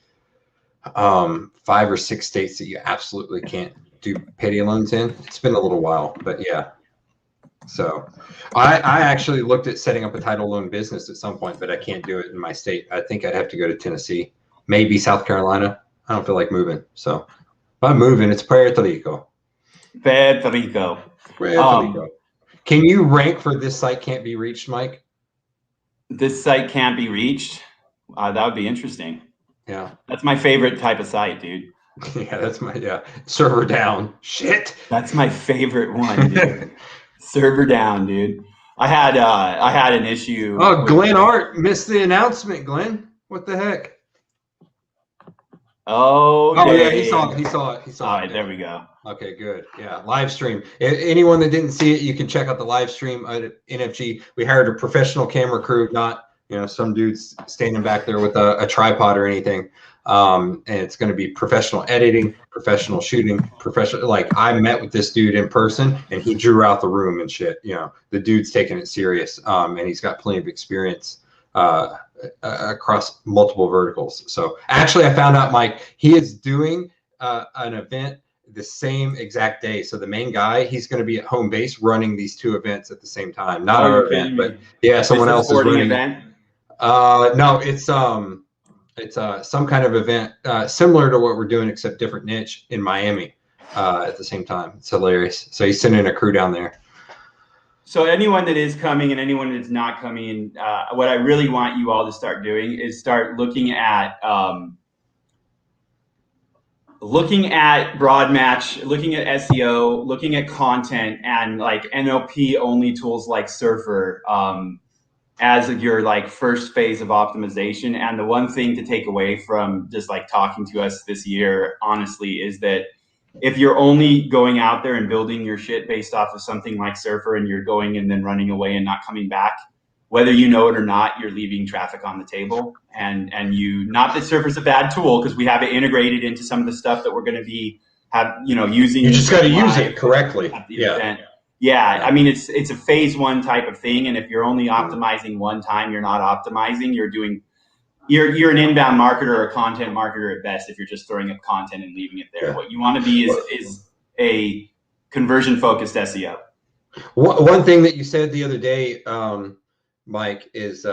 S2: 5 or 6 states that you absolutely can't do payday loans in. It's been a little while, but yeah. So I actually looked at setting up a title loan business at some point, but I can't do it in my state. I think I'd have to go to Tennessee, maybe South Carolina. I don't feel like moving. So if I'm moving, it's Puerto Rico.
S1: Puerto Rico.
S2: Can you rank for This Site Can't Be Reached, Mike?
S1: This site can't be reached? That would be interesting.
S2: Yeah.
S1: That's my favorite type of site, dude.
S2: Yeah, server down. Shit.
S1: That's my favorite one, dude. Server down, dude. I had an issue.
S2: Oh, Glenn Art missed the announcement, Glenn. What the heck?
S1: Oh
S2: yeah, he saw it.
S1: All right, there we go.
S2: Okay, good. Yeah, live stream. Anyone that didn't see it, you can check out the live stream at NFG. We hired a professional camera crew, not some dudes standing back there with a tripod or anything. And it's going to be professional editing, professional shooting, professional. Like I met with this dude in person, and he drew out the room and shit. You know, the dude's taking it serious, and he's got plenty of experience across multiple verticals. So actually, I found out, Mike, he is doing an event the same exact day. So the main guy, he's going to be at home base running these two events at the same time. Not our event, but yeah, someone else is running.
S1: Event?
S2: No, it's some kind of event similar to what we're doing, except different niche in Miami at the same time. It's hilarious. So he's sending a crew down there.
S1: So anyone that is coming and anyone that's not coming, what I really want you all to start doing is start looking at broad match, looking at SEO, looking at content, and like NLP only tools like Surfer as your like first phase of optimization. And the one thing to take away from just like talking to us this year, honestly, is that if you're only going out there and building your shit based off of something like Surfer and you're going and then running away and not coming back, whether you know it or not, you're leaving traffic on the table. And you, not that Surfer's a bad tool, because we have it integrated into some of the stuff that we're going to be using.
S2: You just got to use it correctly.
S1: Event. Yeah, I mean, it's a phase one type of thing. And if you're only optimizing one time, you're not optimizing. You're an inbound marketer or a content marketer at best if you're just throwing up content and leaving it there. Yeah. What you want to be is a conversion focused SEO.
S2: One thing that you said the other day, Mike, is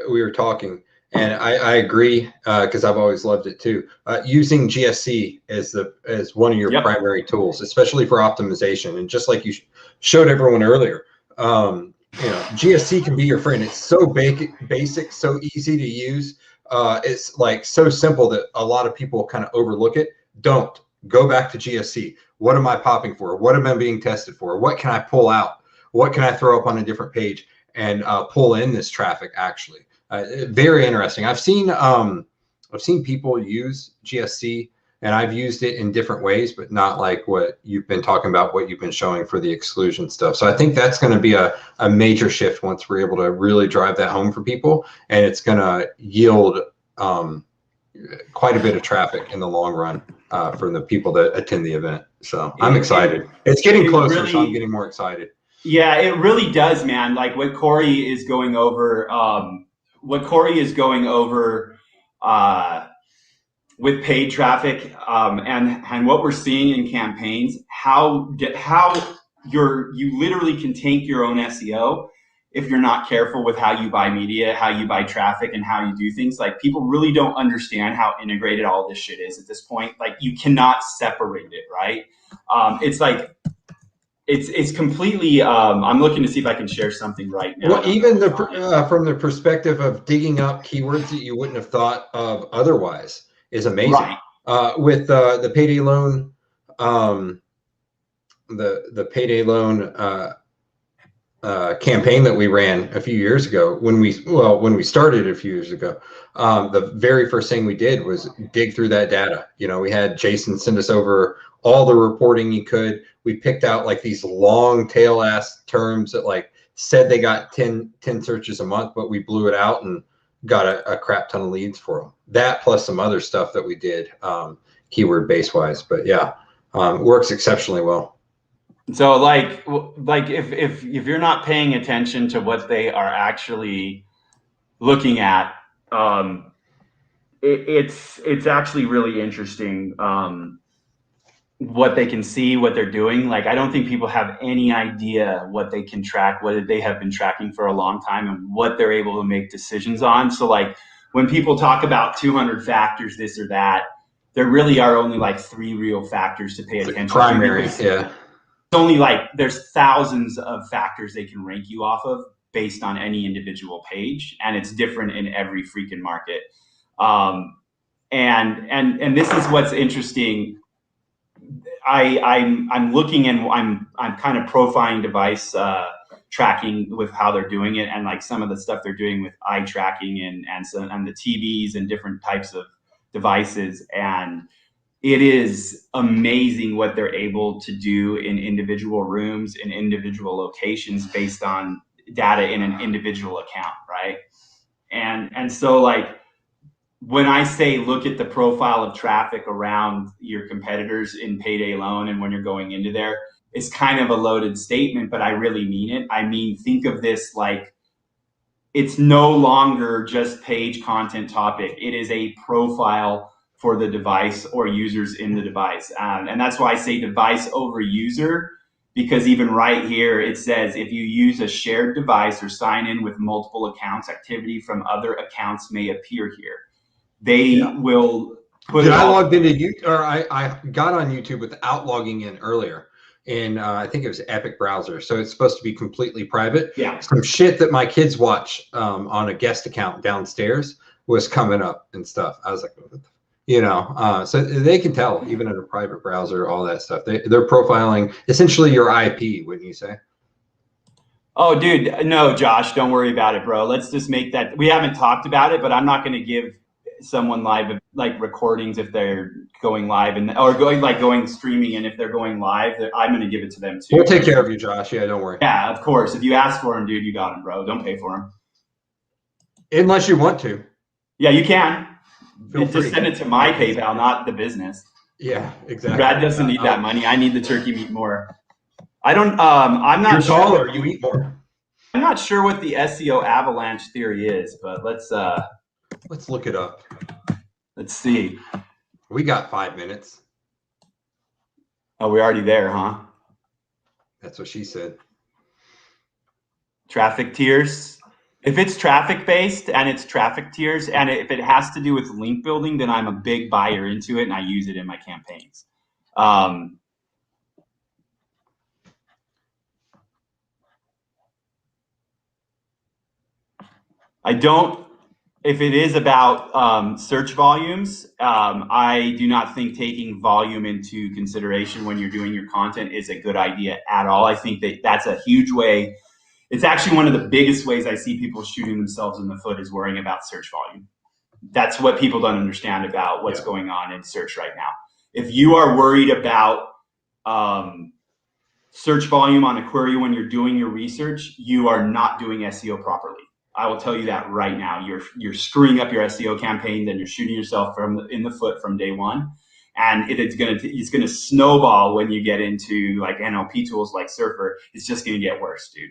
S2: we were talking, and I agree because I've always loved it too. Using GSC as one of your primary tools, especially for optimization, and just like you showed everyone earlier, GSC can be your friend. It's so basic, so easy to use. It's like so simple that a lot of people kind of overlook it. Don't go back to GSC. What am I popping for? What am I being tested for? What can I pull out? What can I throw up on a different page and pull in this traffic? Actually, very interesting. I've seen people use GSC, and I've used it in different ways, but not like what you've been talking about, what you've been showing for the exclusion stuff. So I think that's going to be a major shift once we're able to really drive that home for people, and it's going to yield quite a bit of traffic in the long run for the people that attend the event. So I'm excited. It's getting closer, really, so I'm getting more excited.
S1: Yeah, it really does, man. Like what Corey is going over, with paid traffic and what we're seeing in campaigns, how you literally can tank your own SEO if you're not careful with how you buy media, how you buy traffic, and how you do things. Like people really don't understand how integrated all this shit is at this point. Like you cannot separate it, right? It's like it's completely. I'm looking to see if I can share something right now.
S2: Well, even from the perspective of digging up keywords that you wouldn't have thought of otherwise is amazing. Right. With the payday loan, the payday loan campaign that we ran a few years ago, when we started a few years ago, the very first thing we did was dig through that data. We had Jason send us over all the reporting he could. We picked out like these long tail ass terms that like said they got 10 searches a month, but we blew it out and got a crap ton of leads for them. That plus some other stuff that we did keyword base wise, but yeah, works exceptionally well.
S1: So like if you're not paying attention to what they are actually looking at, it's actually really interesting what they can see, what they're doing. Like I don't think people have any idea what they can track, what they have been tracking for a long time, and what they're able to make decisions on. So like when people talk about 200 factors, this or that, there really are only like 3 real factors to pay attention to.
S2: Primary, yeah.
S1: Only like there's thousands of factors they can rank you off of based on any individual page, and it's different in every freaking market. And this is what's interesting. I'm looking and I'm kind of profiling device tracking with how they're doing it, and like some of the stuff they're doing with eye tracking and the TVs and different types of devices, and it is amazing what they're able to do in individual rooms, in individual locations based on data in an individual account, right? And so like when I say look at the profile of traffic around your competitors in Payday Loan and when you're going into there, it's kind of a loaded statement, but I really mean it. I mean, think of this like it's no longer just page content topic. It is a profile for the device or users in the device. And that's why I say device over user, because even right here, it says if you use a shared device or sign in with multiple accounts, activity from other accounts may appear here. They will put
S2: I logged into YouTube, or I got on YouTube without logging in earlier. And I think it was Epic browser. So it's supposed to be completely private.
S1: Yeah.
S2: Some shit that my kids watch on a guest account downstairs was coming up and stuff. I was like, you know, so they can tell even in a private browser, all that stuff. They're profiling essentially your IP, wouldn't you say?
S1: Oh, dude, no, Josh, don't worry about it, bro. Let's just make that. We haven't talked about it, but I'm not going to give someone live like recordings if they're going live or going streaming, and if they're going live, I'm going to give it to them too.
S2: We'll take care of you, Josh. Yeah, don't worry.
S1: Yeah, of course. If you ask for them, dude, you got them, bro. Don't pay for them
S2: unless you want to.
S1: Yeah, you can. Just send it to my PayPal, not the business.
S2: Yeah, exactly.
S1: Brad doesn't need that money. I need the turkey meat more. I don't. I'm not.
S2: You're
S1: sure
S2: taller. You eat more.
S1: I'm not sure what the SEO avalanche theory is, but let's
S2: look it up.
S1: Let's see.
S2: We got 5 minutes.
S1: Oh, we're already there, huh?
S2: That's what she said.
S1: Traffic tiers. If it's traffic based and it's traffic tiers, and if it has to do with link building, then I'm a big buyer into it and I use it in my campaigns. I don't, if it is about search volumes, I do not think taking volume into consideration when you're doing your content is a good idea at all. I think that that's a huge way. It's actually one of the biggest ways I see people shooting themselves in the foot is worrying about search volume. That's what people don't understand about what's going on in search right now. If you are worried about search volume on a query when you're doing your research, you are not doing SEO properly. I will tell you that right now. You're screwing up your SEO campaign, then you're shooting yourself in the foot from day one. And it's gonna snowball when you get into like NLP tools like Surfer. It's just gonna get worse, dude.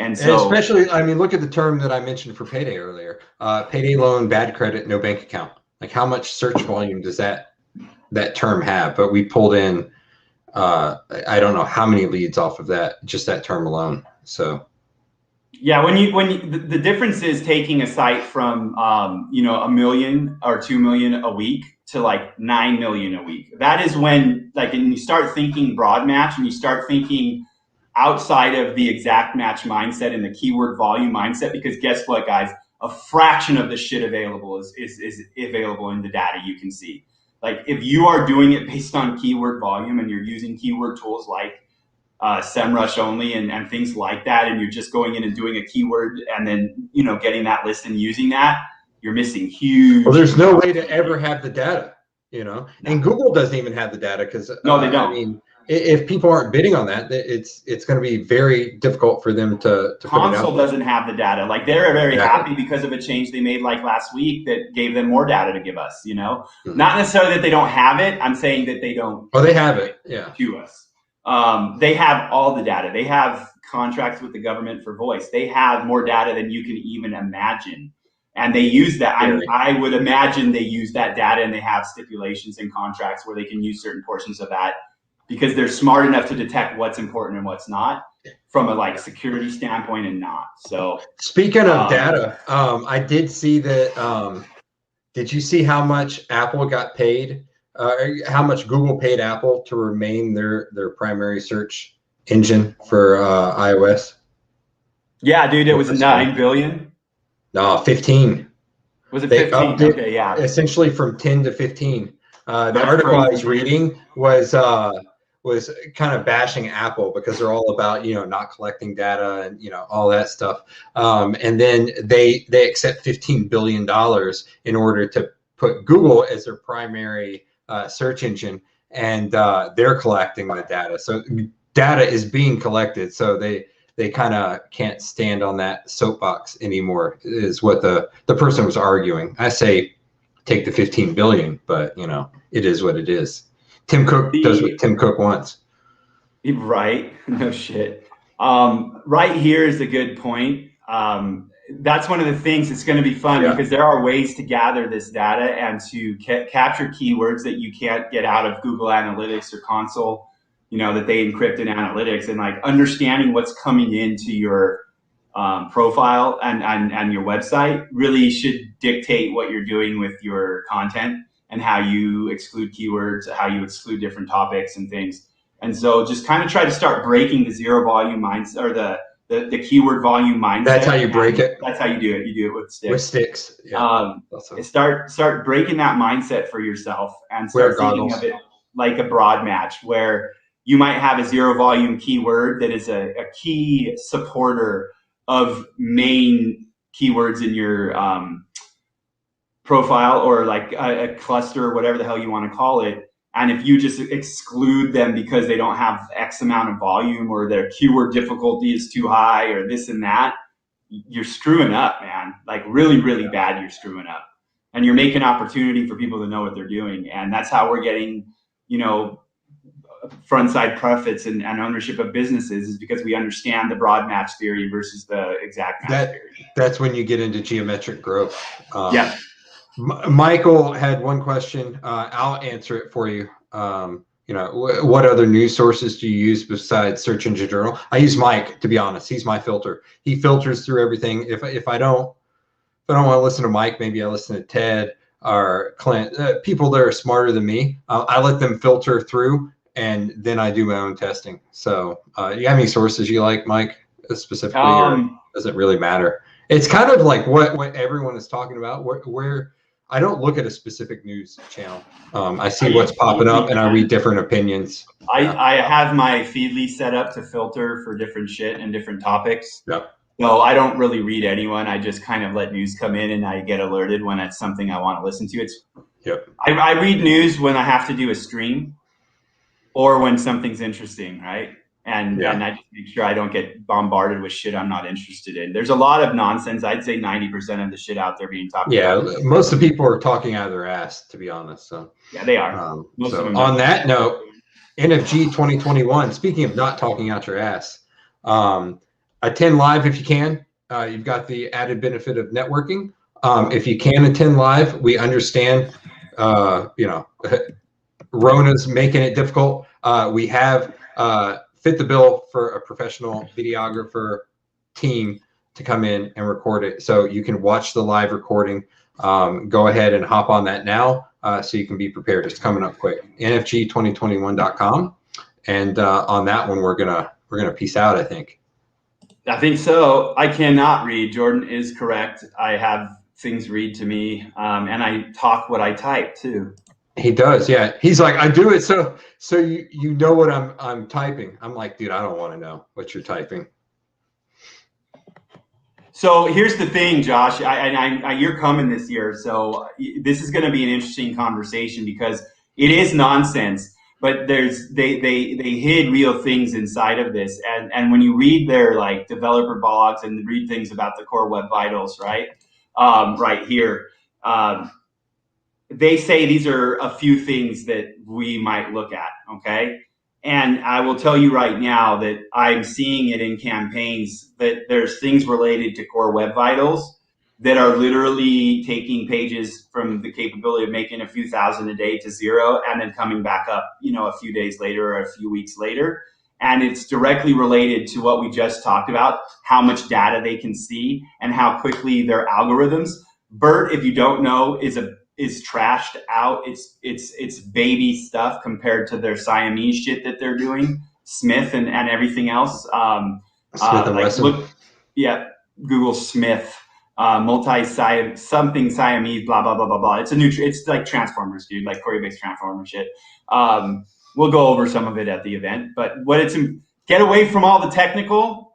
S1: And
S2: especially, I mean, look at the term that I mentioned for Payday earlier. Payday loan, bad credit, no bank account. Like how much search volume does that term have? But we pulled in, I don't know how many leads off of that, just that term alone. So.
S1: Yeah, the difference is taking a site from 1 million or 2 million a week to like 9 million a week. That is when and you start thinking broad match and you start thinking outside of the exact match mindset and the keyword volume mindset, because guess what, guys? A fraction of the shit available is available in the data you can see. Like if you are doing it based on keyword volume and you're using keyword tools like SEMrush only and things like that, and you're just going in and doing a keyword and then getting that list and using that, you're missing huge.
S2: Well, there's no way to ever have the data, and Google doesn't even have the data because
S1: no, they don't.
S2: I mean, if people aren't bidding on that, it's going to be very difficult for them to
S1: Console doesn't have the data. Like they're very happy because of a change they made like last week that gave them more data to give us. Not necessarily that they don't have it. I'm saying that they don't.
S2: Oh, they have it. Yeah.
S1: To us. They have all the data. They have contracts with the government for voice. They have more data than you can even imagine. And they use that. I would imagine they use that data and they have stipulations and contracts where they can use certain portions of that because they're smart enough to detect what's important and what's not from a security standpoint and not. So
S2: speaking of data, I did see that. Did you see how much Apple got paid? How much Google paid Apple to remain their primary search engine for iOS?
S1: Yeah, dude, it was 9 billion.
S2: No, 15.
S1: Was it 15? Okay, yeah.
S2: Essentially from 10 to 15. The article I was reading was kind of bashing Apple because they're all about not collecting data and all that stuff. And then they accept $15 billion in order to put Google as their primary search engine, and they're collecting the data. So data is being collected. So they kind of can't stand on that soapbox anymore, is what the person was arguing. I say take the 15 billion, but you know, it is what it is. Tim Cook does what Tim Cook wants.
S1: Right. No shit. Right here is a good point. That's one of the things that's going to be fun because there are ways to gather this data and to capture keywords that you can't get out of Google Analytics or Console, you know, that they encrypt in Analytics, and like understanding what's coming into your profile and your website really should dictate what you're doing with your content and how you exclude keywords, how you exclude different topics and things. And so just kind of try to start breaking the zero volume mindset or the keyword volume mindset.
S2: That's how you break it.
S1: That's how you do it. You do it with sticks.
S2: With sticks. Yeah.
S1: Awesome. Start breaking that mindset for yourself and start thinking of it like a broad match where you might have a zero volume keyword that is a key supporter of main keywords in your profile, or like a cluster, or whatever the hell you want to call it. And if you just exclude them because they don't have X amount of volume, or their keyword difficulty is too high, or this and that, you're screwing up, man. Like really, really bad, you're screwing up. And you're making opportunity for people to know what they're doing. And that's how we're getting, you know, front side profits and ownership of businesses, is because we understand the broad match theory versus the exact match theory.
S2: That's when you get into geometric growth. Michael had one question. I'll answer it for you. You know, what other news sources do you use besides Search Engine Journal? I use Mike, to be honest. He's my filter. He filters through everything. If I don't want to listen to Mike, maybe I listen to Ted or Clint, people that are smarter than me. I let them filter through, and then I do my own testing. So you have any sources you like, Mike, specifically, or does it really matter? It's kind of like what everyone is talking about, where I don't look at a specific news channel. I see what's popping up, and I read different opinions.
S1: I have my Feedly set up to filter for different shit and different topics.
S2: Yep.
S1: So I don't really read anyone. I just kind of let news come in, and I get alerted when it's something I want to listen to. I read news when I have to do a stream or when something's interesting, right? And I just make sure I don't get bombarded with shit I'm not interested in. There's a lot of nonsense. I'd say 90% of the shit out there being talked about.
S2: Yeah, most of the people are talking out of their ass, to be honest. So
S1: yeah, they are.
S2: So on that note, NFG 2021, speaking of not talking out your ass, attend live if you can. You've got the added benefit of networking. If you can attend live, we understand, you know, Rona's making it difficult. We have fit the bill for a professional videographer team to come in and record it. So you can watch the live recording. Go ahead and hop on that now so you can be prepared. It's coming up quick. NFG2021.com. And on that one, we're gonna peace out, I think.
S1: I think so. I cannot read. Jordan is correct. I have things read to me, and I talk what I type too.
S2: He does, yeah. He's like, I do it so you know what I'm typing. I'm like, dude, I don't want to know what you're typing.
S1: So here's the thing, Josh. You're coming this year, so this is going to be an interesting conversation because it is nonsense, but they hid real things inside of this. And when you read their like developer blogs and read things about the core web vitals, right, right here. They say these are a few things that we might look at, okay? And I will tell you right now that I'm seeing it in campaigns that there's things related to core web vitals that are literally taking pages from the capability of making a few thousand a day to zero and then coming back up, you know, a few days later or a few weeks later. And it's directly related to what we just talked about, how much data they can see and how quickly their algorithms. BERT, if you don't know, is trashed out. It's baby stuff compared to their Siamese shit that they're doing, Smith and everything else.
S2: Smith and Wesson.
S1: Google Smith, something Siamese, blah blah blah blah blah. It's like Transformers, dude, like query-based Transformer shit. We'll go over some of it at the event, but get away from all the technical.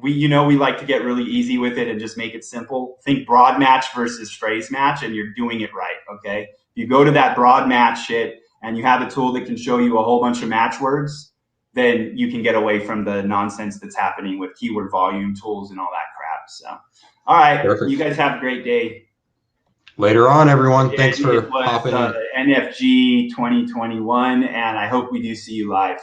S1: We like to get really easy with it and just make it simple. Think broad match versus phrase match, and you're doing it right, okay? You go to that broad match shit and you have a tool that can show you a whole bunch of match words, then you can get away from the nonsense that's happening with keyword volume tools and all that crap. So, all right, perfect. You guys have a great day.
S2: Later on, everyone. Thanks for
S1: It was
S2: hopping in.
S1: NFG 2021, and I hope we do see you live.